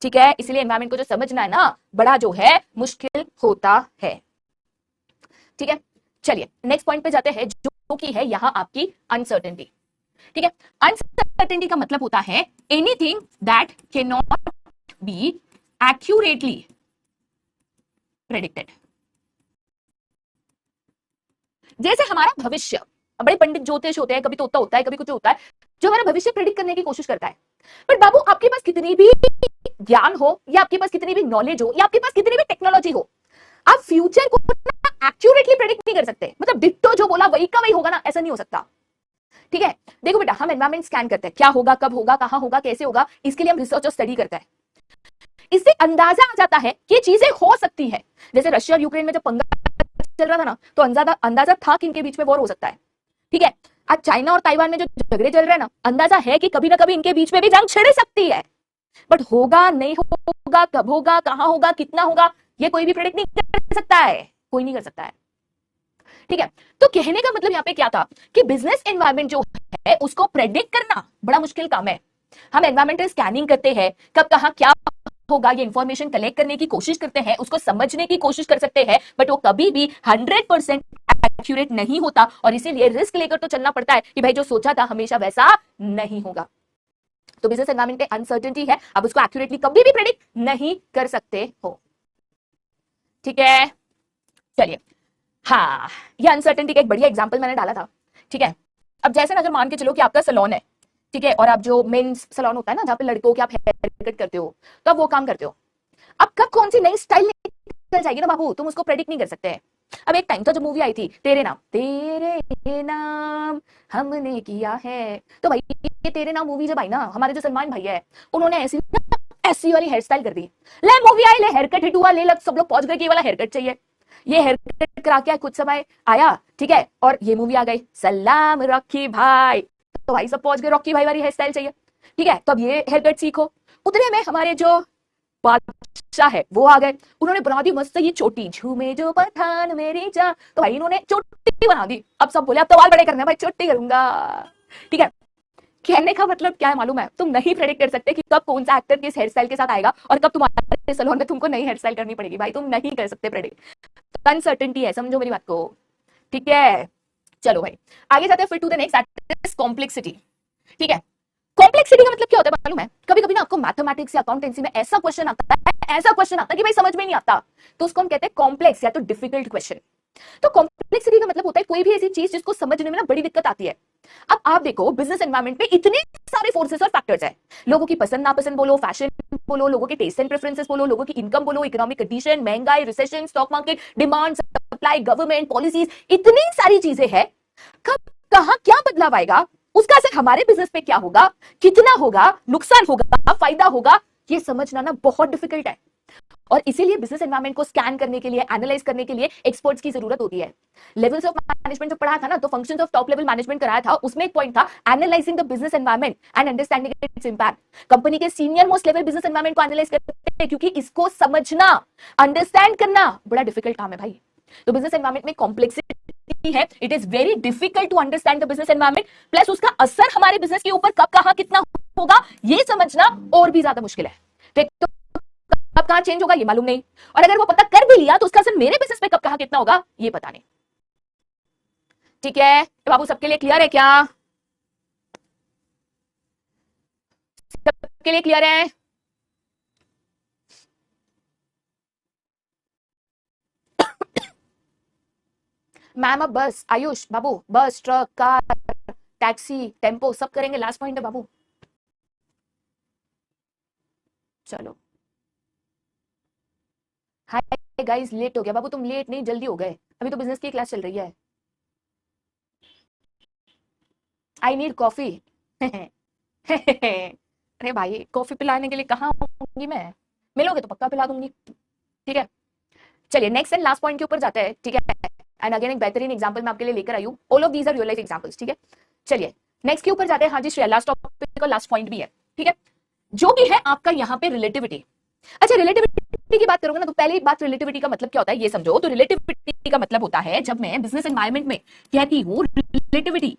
[SPEAKER 1] ठीक है। इसलिए एनवायरनमेंट को जो समझना है ना बड़ा जो है मुश्किल होता है, ठीक है। चलिए नेक्स्ट पॉइंट पे जाते हैं जो कि है यहाँ आपकी अनसर्टेनिटी, ठीक है। अनसर्टेनिटी का मतलब होता है anything that can not be accurately predicted. जैसे हमारा भविष्य, बड़े पंडित ज्योतिष होते हैं, कभी तोता होता है, कभी कुछ होता है जो हमारा भविष्य प्रेडिक्ट करने की कोशिश करता है। पर बाबू आपके पास कितनी भी ज्ञान हो, या आपके पास कितनी भी नॉलेज हो, या आपके पास कितनी भी टेक्नोलॉजी हो, आप फ्यूचर को एक्यूरेटली प्रेडिक्ट नहीं कर सकते। मतलब डिट्टो जो बोला वही का वही होगा ना, ऐसा नहीं हो सकता, ठीक है। देखो बेटा, हम एनवायरनमेंट स्कैन करते हैं, क्या होगा, कब होगा, कहां होगा, कैसे होगा, इसके लिए हम रिसर्च और स्टडी करते हैं। इससे अंदाजा आ जाता है कि चीजें हो सकती है। जैसे रशिया और यूक्रेन में जब पंगा चल रहा था ना, तो अंदाजा था कि इनके बीच में वॉर हो सकता है, ठीक है। आज चाइना और ताइवान में जो झगड़े चल रहे हैं ना, अंदाजा है कि कभी ना कभी इनके बीच में भी जंग छिड़ सकती है। बट होगा, नहीं होगा, कब होगा, कहां होगा, कितना होगा, ये कोई भी प्रेडिक्ट नहीं कर सकता है, कोई नहीं कर सकता है। ठीक है। तो कहने का मतलब यहाँ पे क्या था कि बिजनेस एनवायरनमेंट जो है उसको प्रेडिक्ट करना बड़ा मुश्किल काम है। हम एनवायरमेंटल स्कैनिंग करते हैं, कब कहां क्या होगा ये इंफॉर्मेशन कलेक्ट करने की कोशिश करते हैं, उसको समझने की कोशिश कर सकते हैं, बट वो कभी भी 100% एक्यूरेट नहीं होता और इसीलिए रिस्क लेकर तो चलना पड़ता है कि भाई जो सोचा था हमेशा वैसा नहीं होगा। तो बिजनेस एनवायरनमेंट में अनसर्टेनिटी है, आप उसको एक्यूरेटली कभी भी प्रेडिक्ट नहीं कर सकते हो। ठीक है, चलिए, हाँ, ये अनसर्टेनिटी का एक बढ़िया एग्जांपल मैंने डाला था। ठीक है, अब जैसे ना अगर मान के चलो कि आपका सैलून है, ठीक है, और आप जो मेंस सैलून होता है ना जहां पे लड़कों के आप हेयर कट करते हो, तो आप वो काम करते हो। अब कब कौन सी नई स्टाइल निकल जाएगी ना बाबू, तुम उसको प्रेडिक्ट नहीं कर सकते। अब एक टाइम था जब मूवी आई थी तेरे नाम हमने किया है, तो भाई ये तेरे नाम मूवी जब आई ना, हमारे जो सलमान भाई है उन्होंने ऐसी वाली हेयर स्टाइल कर दी। ले मूवी आई, ले हेयर कट हिट हुआ, ले लग सब लोग पहुंच गए कि ये वाला हेयर कट चाहिए। ये हेयर कट करा के कुछ समय आया, ठीक है, और ये मूवी आ गई सलाम रॉकी भाई, तो भाई सब पहुंच गए रॉकी भाई वाली हेयर स्टाइल चाहिए। ठीक है, तो अब ये हेयर कट सीखो। उतने में हमारे जो बादशाह है वो आ गए, उन्होंने बना दी मस्त ये चोटी, झूमे जो पठान मेरी जान, तो भाई इन्होंने चोटी बना दी। अब सब बोले अब तो बाल बड़े करने भाई, चोटी करूंगा। ठीक है, कहने का मतलब क्या है मालूम है, तुम नहीं प्रेडिक्ट कर सकते कि कब कौन सा एक्टर किस हेयर स्टाइल के साथ आएगा और कब तुम्हारे सैलून में तुमको नई हेयर स्टाइल करनी पड़ेगी। भाई तुम नहीं कर सकते प्रेडिक्ट, अनसर्टेनिटी है, समझो मेरी बात को। ठीक है, चलो भाई आगे जाते हैं फिर टू द नेक्स्ट, कॉम्प्लेक्सिटी। ठीक है, कॉम्प्लेक्सिटी का मतलब क्या होता है मालूम है, कभी कभी ना आपको मैथमेटिक्स या अकाउंटेंसी में ऐसा क्वेश्चन आता है, ऐसा क्वेश्चन आता है कि भाई समझ में नहीं आता, तो उसको हम कहते हैं कॉम्प्लेक्स या तो डिफिकल्ट क्वेश्चन। तो कॉम्प्लेक्सिटी का मतलब होता है कोई भी ऐसी चीज जिसको समझने में ना बड़ी दिक्कत आती है। अब आप देखो बिजनेस एनवायरनमेंट में इतने सारे फोर्सेस और फैक्टर्स हैं, लोगों की पसंद नापसंद बोलो, फैशन बोलो, लोगों के टेस्ट एंड प्रेफरेंसेस बोलो, लोगों की इनकम बोलो, इकोनॉमिक कंडीशन, महंगाई, recession, stock market, demand, supply, government policies, इतनी सारी चीजें हैं। कब कहां क्या बदलाव आएगा, उसका असर हमारे बिजनेस पे क्या होगा, कितना होगा, नुकसान होगा, फायदा होगा, ये समझना ना बहुत डिफिकल्ट है। और इसीलिए बिजनेस एनवायरनमेंट को स्कैन करने के लिए, एनालाइज करने के लिए एक्सपर्ट्स की जरूरत होती है। लेवल्स ऑफ मैनेजमेंट जो पढ़ा था ना, तो functions of top level management कराया था, उसमें एक पॉइंट था analysing the business environment and understanding its impact. Company के senior most level business environment को एनालाइज करते हैं, क्योंकि इसको समझना, अंडरस्टैंड करना बड़ा डिफिकल्ट काम है भाई। तो बिजनेस एनवायरनमेंट में कॉम्प्लेक्सिटी है, it is very difficult to understand the business environment, plus उसका असर हमारे बिजनेस के ऊपर कब कहां कितना होगा ये समझना और भी ज्यादा मुश्किल है। तो कब कहां चेंज होगा ये मालूम नहीं, और अगर वो पता कर भी लिया तो उसका असर मेरे बिजनेस पे कब कहां कितना होगा ये पता नहीं। ठीक है बाबू, सबके लिए क्लियर है क्या? सबके लिए क्लियर है? मैम अब बस, आयुष बाबू, बस, ट्रक, कार, टैक्सी, टेम्पो सब करेंगे, लास्ट पॉइंट है बाबू। चलो हाय गाइस, लेट हो गया बाबू, तुम लेट नहीं जल्दी हो गए, अभी तो बिजनेस की क्लास चल रही है। I need coffee. अरे भाई कॉफी पिलाने के लिए कहाँ होंगी मैं, मिलोगे तो पक्का पिला दूंगी। ठीक है, चलिए नेक्स्ट एंड लास्ट पॉइंट के ऊपर जाते हैं। ठीक है, एंड अगेन एक बेहतरीन एग्जांपल मैं आपके लिए लेकर आई हूं, all of these are real life examples. ठीक है, चलिए नेक्स्ट के ऊपर जाते हैं। हाँ जी श्रेया, लास्ट टॉपिक और लास्ट पॉइंट भी है। ठीक है, जो भी है आपका यहाँ पे रिलेटिविटी। अच्छा, रिलेटिविटी की बात करोगे ना, तो पहली बात रिलेटिविटी का मतलब क्या होता है ये समझो। तो रिलेटिविटी का मतलब होता है जब मैं बिजनेस एनवायरनमेंट में कहती हूँ रिलेटिविटी,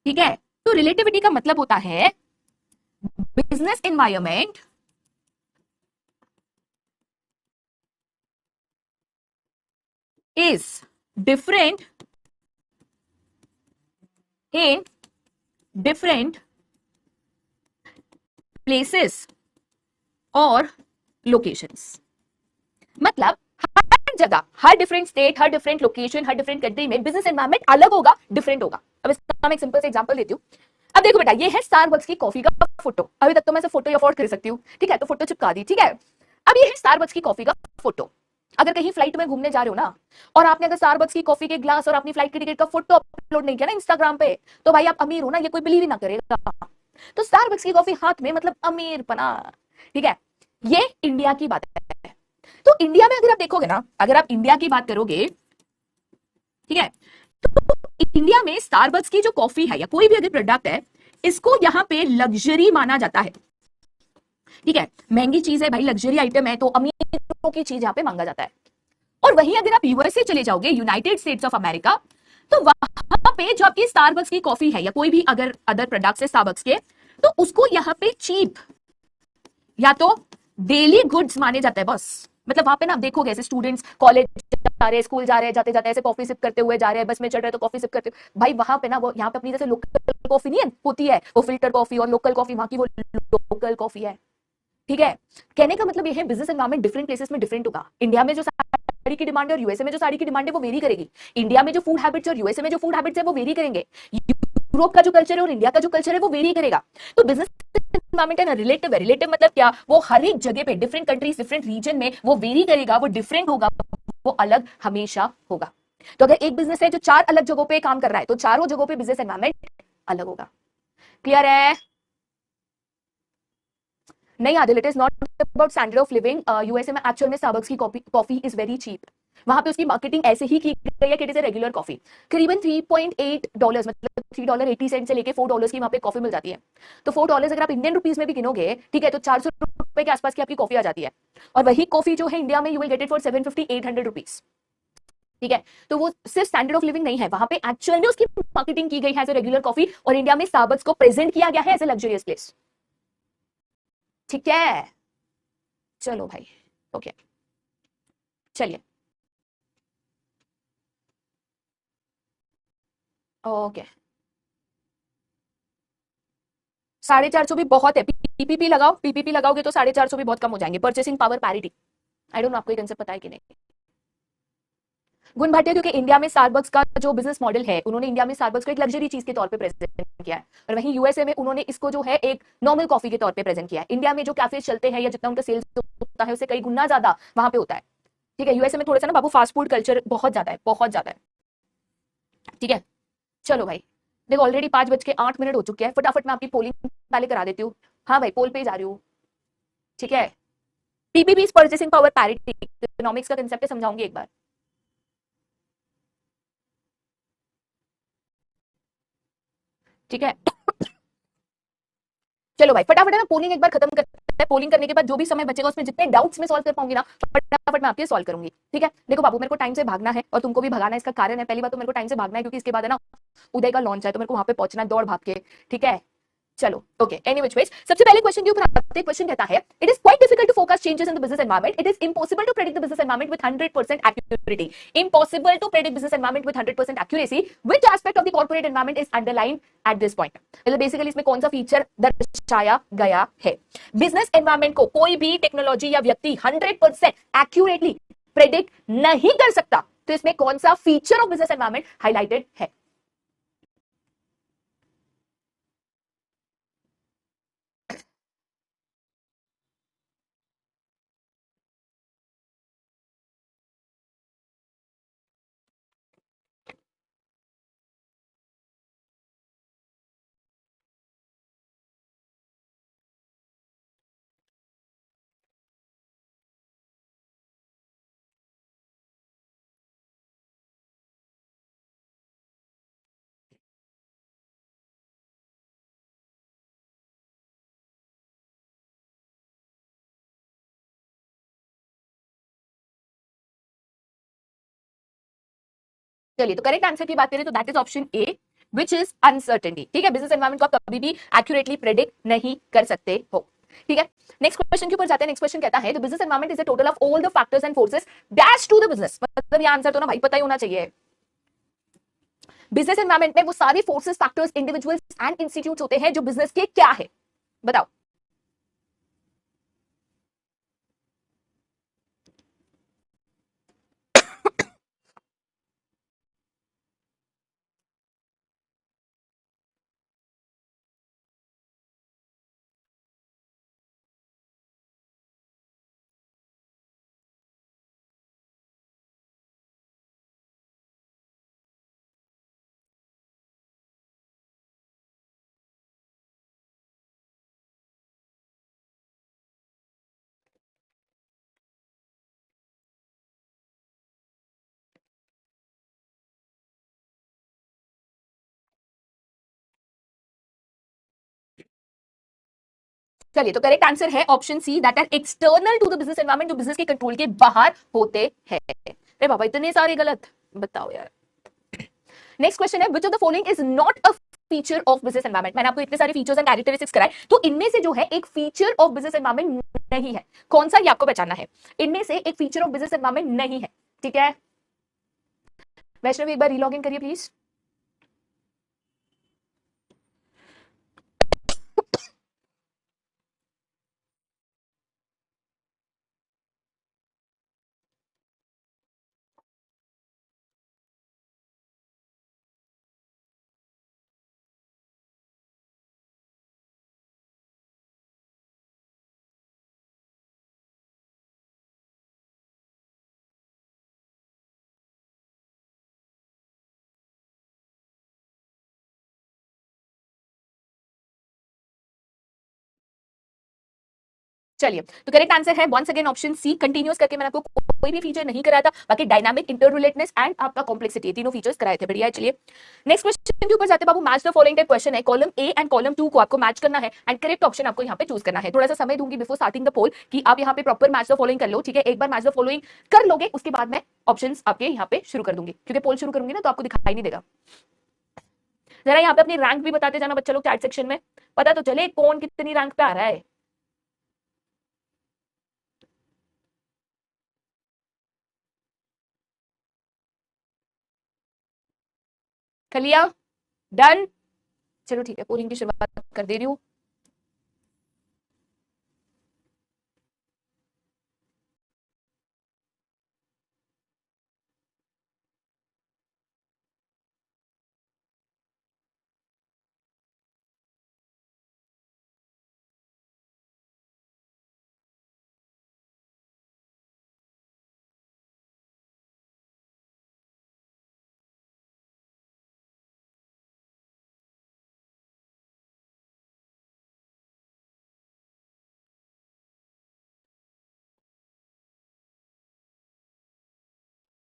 [SPEAKER 1] ठीक है, तो रिलेटिविटी का मतलब होता है business environment is different in different places और locations। मतलब हर जगह, हर डिफरेंट स्टेट, हर डिफरेंट लोकेशन, हर डिफरेंट कंट्री में बिजनेस एनवायरनमेंट अलग होगा, डिफरेंट होगा। अब इसका मैं एक सिंपल से एग्जांपल देती हूँ। अब देखो बेटा, ये है स्टारबक्स की कॉफी का फोटो, अभी तक तो मैं फोटो अफोर्ड कर सकती हूँ, ठीक है, तो फोटो चिपका दी। ठीक है, अब ये है स्टारबक्स की कॉफी का फोटो। अगर कहीं फ्लाइट में घूमने जा रहे हो ना, और आपने अगर स्टारबक्स की कॉफी के ग्लास और अपनी फ्लाइट की टिकट का फोटो अपलोड नहीं किया ना इंस्टाग्राम पे, तो भाई आप अमीर हो ना, ये कोई बिलीव ही ना करेगा। तो स्टारबक्स की कॉफी हाथ में मतलब अमीर पना। ठीक है, ये इंडिया की बात है। तो इंडिया में अगर आप देखोगे ना, अगर आप इंडिया की बात करोगे, ठीक है, तो इंडिया में स्टारबक्स की जो कॉफी है या कोई भी अगर प्रोडक्ट है, इसको यहाँ पे लग्जरी माना जाता है। ठीक है, महंगी चीज है भाई, लग्जरी आइटम है, तो अमीरों की चीज यहाँ पे मांगा जाता है। और वहीं अगर आप यूएसए चले जाओगे, यूनाइटेड स्टेट्स ऑफ अमेरिका, तो वहां पे जो आपकी स्टारबक्स की कॉफी है या कोई भी अगर अदर प्रोडक्ट्स है स्टारबक्स के, तो उसको यहाँ पे चीप या तो डेली गुड्स माने जाते हैं बस। मतलब वहां पे ना आप देखोगे ऐसे स्टूडेंट्स कॉलेज जा रहे हैं, स्कूल जा रहे हैं, जाते जाते ऐसे कॉफी सिप करते हुए जा रहे हैं, बस में चढ़ रहे हैं तो कॉफी सिप करते हुए, भाई वहां पे ना वो यहाँ पे अपनी जैसे लोकल कॉफी नहीं है होती है, वो फिल्टर कॉफी और लोकल कॉफी, वहां की वो लोकल कॉफी है। ठीक है, कहने का मतलब ये है बिजनेस एनवायरमेंट डिफरेंट प्लेसेस में डिफरेंट होगा। इंडिया में जो साड़ी की डिमांड है और यूएसए में जो साड़ी की डिमांड है वो वेरी करेगी। इंडिया में जो फूड हैबिट्स और यूएसए में जो फूड हैबिट्स है वो वेरी करेंगे। यूरोप का जो कल्चर है और इंडिया का जो कल्चर है वो वेरी करेगा। तो बिजनेस एनवायरमेंट है ना, रिलेटिव है। रिलेटिव मतलब क्या, वो हर एक जगह पे डिफरेंट कंट्रीज डिफरेंट रीजन में वो वेरी करेगा, वो डिफरेंट होगा, वो अलग हमेशा होगा। तो अगर एक बिजनेस है जो 4 अलग जगहों पे काम कर रहा है तो चारों जगहों पे बिजनेस एनवायरमेंट अलग होगा। क्लियर है? नहीं Adil, it is not about standard of living. USA में एक्चुअल में स्टारबक्स की कॉफी इज वेरी चीप। वहां पे उसकी मार्केटिंग ऐसे ही की गई है कि it is a regular coffee. करीबन $3.8 मतलब $3.80 से लेके $4 की वहां पे कॉफी मिल जाती है। तो $4 अगर आप इंडियन रुपीज में भी गिनोगे, ठीक है, तो ₹400 के आसपास की आपकी कॉफी आ जाती है। और वही कॉफी जो है इंडिया में you will get it for 750-800 rupees. ठीक है, तो वो सिर्फ स्टैंडर्ड ऑफ लिविंग नहीं है, वहां पे एक्चुअल में उसकी मार्केटिंग की गई है एज अ रेगुलर कॉफी, और इंडिया में स्टारबक्स को प्रेजेंट किया गया है एज अ लग्जरियस प्लेस। ठीक है, चलो भाई, ओके, चलिए, ओके। 450 भी बहुत है। पीपीपी लगाओ, पीपीपी लगाओगे तो 450 भी बहुत कम हो जाएंगे। Purchasing power parity, I don't know आपको ये कंसेप्ट पता है कि नहीं। गुण भाटिया, क्योंकि इंडिया में स्टारबक्स का जो बिजनेस मॉडल है, उन्होंने इंडिया में स्टारबक्स को एक लग्जरी चीज के तौर पे प्रेजेंट किया है, और वहीं यूएसए में उन्होंने इसको जो है एक नॉर्मल कॉफी के तौर पे प्रेजेंट किया है। इंडिया में जो कैफे चलते हैं या जितना उनका सेल्स होता है उससे कई गुना ज्यादा वहां पे होता है। ठीक है, यूएसए में थोड़ा सा ना बाबू फास्ट फूड कल्चर बहुत ज्यादा है, बहुत ज्यादा है। ठीक है, चलो भाई, देखो ऑलरेडी 5:08 हो चुके हैं, फटाफट मैं आपकी पोलिंग पहले करा देती हूँ। हाँ भाई, पोल पे जा रही हूँ। ठीक है, PPP purchasing power parity, economics का कंसेप्ट समझाऊंगी एक बार। ठीक है, चलो भाई फटाफट मैं पोलिंग एक बार खत्म करते हैं। पोलिंग करने के बाद जो भी समय बचेगा उसमें जितने डाउट्स मैं सॉल्व कर पाऊंगी ना, फटाफट मैं आपके सॉल्व करूंगी। ठीक है, देखो बाबू, मेरे को टाइम से भागना है और तुमको भी भगाना है। इसका कारण है, पहली बात तो मेरे को टाइम से भागना है क्योंकि इसके बाद है ना उदय का लॉन्च है, तो मेरे को वहां पे पहुंचना है दौड़ भाग के। ठीक है, चलो ओके, एनी विच वेज, सबसे पहले क्वेश्चन के ऊपर आते हैं। क्वेश्चन कहता है, it is quite difficult to forecast changes in the business environment, it is impossible to predict the business environment with 100% accuracy. Impossible to predict business environment with 100% accuracy, which aspect of the corporate environment is underlined at this point. मतलब basically इसमें कौन सा feature दर्शाया गया है। Business environment को कोई भी टेक्नोलॉजी या व्यक्ति 100% एक्यूरेटली प्रेडिक्ट नहीं कर सकता, तो इसमें कौन सा feature of business environment highlighted है। चलिए, तो करेक्ट आंसर की बात करें तो that is option A, which is uncertainty. ठीक है, बिजनेस एनवायरनमेंट को आप कभी भी एक्यूरेटली प्रेडिक्ट नहीं कर सकते हो। ठीक है, नेक्स्ट क्वेश्चन के ऊपर जाते हैं। नेक्स्ट क्वेश्चन कहता है, the business environment is the total of all the factors and forces dash to the business. मतलब ये आंसर तो ना भाई पता ही होना चाहिए। बिजनेस एनवायरनमेंट में वो सारे forces, factors, individuals and institute होते हैं जो बिजनेस के क्या है, बताओ। चलिए, तो करेक्ट आंसर है option C, that are external to the business environment, जो बिजनेस के कंट्रोल के बाहर होते हैं। अरे बाबा इतने सारे गलत, बताओ यार। नेक्स्ट क्वेश्चन है, which of the following is not a feature of business environment. मैंने आपको इतने सारे फीचर्स एंड कैरेक्टरिस्टिक्स कराए, तो इनमें से जो है एक फीचर ऑफ बिजनेस एनवायरमेंट नहीं है, कौन सा ये आपको पहचानना है। इनमें से एक फीचर ऑफ बिजनेस एनवायरमेंट नहीं है, ठीक है। वैष्णवी एक बार रीलॉग इन करिए प्लीज। चलिए, तो करेक्ट आंसर है once again option C, continuous करके मैंने आपको कोई भी फीचर नहीं कराया था, बाकी डायनामिक, इंटररिलेटेडनेस एंड आपका कॉम्प्लेक्सिटी, तीनों फीचर्स कराए थे। बढ़िया है। चलिए नेक्स्ट क्वेश्चन के ऊपर जाते हैं बाबू। Match the following type question है, कॉलम ए एंड कॉलम 2 को आपको मैच करना है एंड करेक्ट ऑप्शन आपको यहाँ पे चूज करना है। थोड़ा सा समय दूंगी बिफोर स्टार्टिंग द पोल कि आप यहाँ पे प्रॉपर मैच द फॉलोइंग कर लो, ठीक है। एक बार मैच द फॉलोइंग कर लोगे उसके बाद मैं ऑप्शंस आपके यहाँ पे शुरू कर दूंगी, क्योंकि पोल शुरू करूंगी ना तो आपको दिखाई नहीं देगा। जरा यहाँ पे अपनी रैंक भी बताते जाना बच्चा लोग चैट सेक्शन में, पता तो चले कौन कितनी रैंक पे आ रहा है। कर लिया, डन। चलो ठीक है, पोलिंग की शुरुआत कर दे रही हूँ।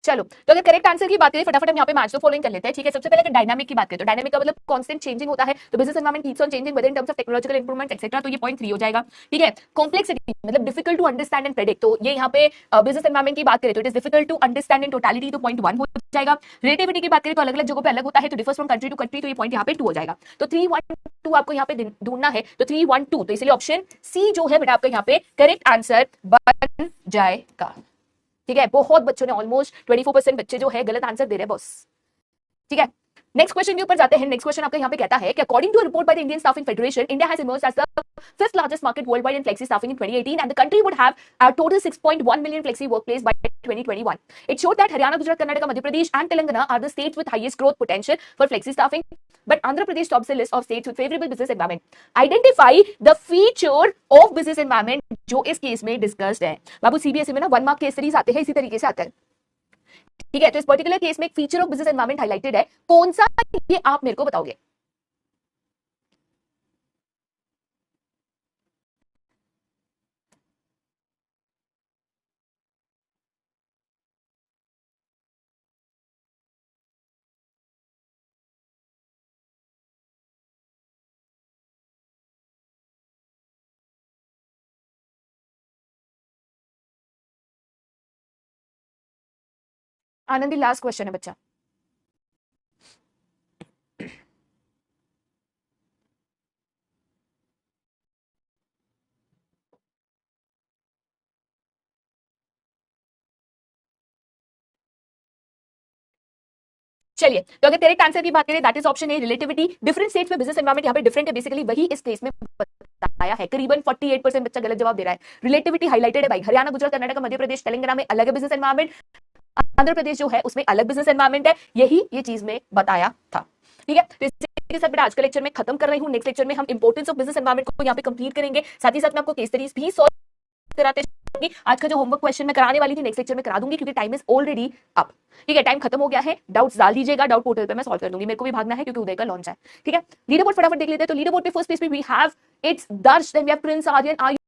[SPEAKER 1] चलो, तो अगर करेक्ट आंसर की बात करें फटाफट हम यहाँ पे मैच द फॉलोइंग कर लेते हैं, ठीक है। सबसे पहले अगर डायनामिक की बात करें तो डायनामिक का मतलब कांस्टेंट चेंजिंग होता है, तो business environment keeps on changing whether in terms of technological improvement etcetera, तो ये पॉइंट 3 हो जाएगा, ठीक है। कॉम्प्लेक्सिटी मतलब difficult to understand and predict, तो ये यहाँ पे बिजनेस एनवायरनमेंट की बात करें तो it is difficult to understand in totality, तो पॉइंट 1 हो जाएगा। रिलेटिविटी की बात करें तो अलग अलग जगहों पे अलग होता है, तो differs from country to country, तो ये पॉइंट यहाँ पे 2 हो जाएगा। तो 312 आपको यहाँ पे ढूंढना है, तो 312, तो इसलिए ऑप्शन सी जो है बेटा आपका यहाँ पे करेक्ट आंसर बन जाएगा, ठीक है। बहुत बच्चों ने ऑलमोस्ट 24% बच्चे जो है गलत आंसर दे रहे हैं बॉस, ठीक है। नेक्स्ट क्वेश्चन के ऊपर जाते हैं। नेक्स्ट क्वेश्चन आपका यहाँ पे कहता है कि according to report by the Indian staffing federation, India has emerged as the fifth largest market worldwide in flexi staffing in 2018 and the country would have a total 6.1 million flexi workplace by 2021. It showed that Haryana, Gujarat, Karnataka, Madhya Pradesh and Telangana are the states with highest growth potential for flexi staffing, but Andhra Pradesh tops the list of states with favorable business environment. Identify the feature of business environment जो इस case में discussed है। बाबू CBSE में ना 1 mark case series आते हैं, इसी तरीके से आता है, ठीक है। तो इस पर्टिकुलर केस में एक feature of business environment highlighted है, कौन सा ये आप मेरे को बताओगे। आनंदी लास्ट क्वेश्चन है बच्चा। चलिए, तो अगर करेक्ट आंसर की बात करें that is option A, relativity. Different states में बिजनेस एनवायरनमेंट यहाँ पे डिफरेंट है, बेसिकली वही इस केस में बताया है। करीबन 48% बच्चा गलत जवाब दे रहा है। रिलेटिविटी हाईलाइटेड है भाई, हरियाणा, गुजरात, कर्नाटक, मध्य प्रदेश, तेलंगाना में अलग है बिजनेस एनवायरनमेंट, आंध्र प्रदेश जो है उसमें अलग बिजनेस एनवायरनमेंट है, यही ये चीज में बताया था, ठीक है। तो इसके साथ आज का लेक्चर में खत्म कर रही हूँ। नेक्स्ट लेक्चर में हम इंपोर्टेंस ऑफ बिजनेस एनवायरनमेंट को यहाँ पे कंप्लीट करेंगे, साथ ही साथ मैं आपको केस स्टडीज भी सॉल्व कराते जाऊंगी। आज का जो होमवर्क क्वेश्चन मैं कराने वाली थी नेक्स्ट लेक्चर में करा दूंगी, क्योंकि टाइम इज ऑलरेडी अप, ठीक है। टाइम खत्म हो गया है, डाउट्स डाल दीजिएगा, डाउट पोर्टल पे मैं सॉल्व कर दूंगी। मेरे को भी भागना है क्योंकि उदय का लॉन्च है, ठीक है। लीडर बोर्ड फटाफट देख लेते हैं। तो लीडर बोर्ड पे फर्स्ट प्लेस पे we have it's Darsh, then we have Prince, Aryan,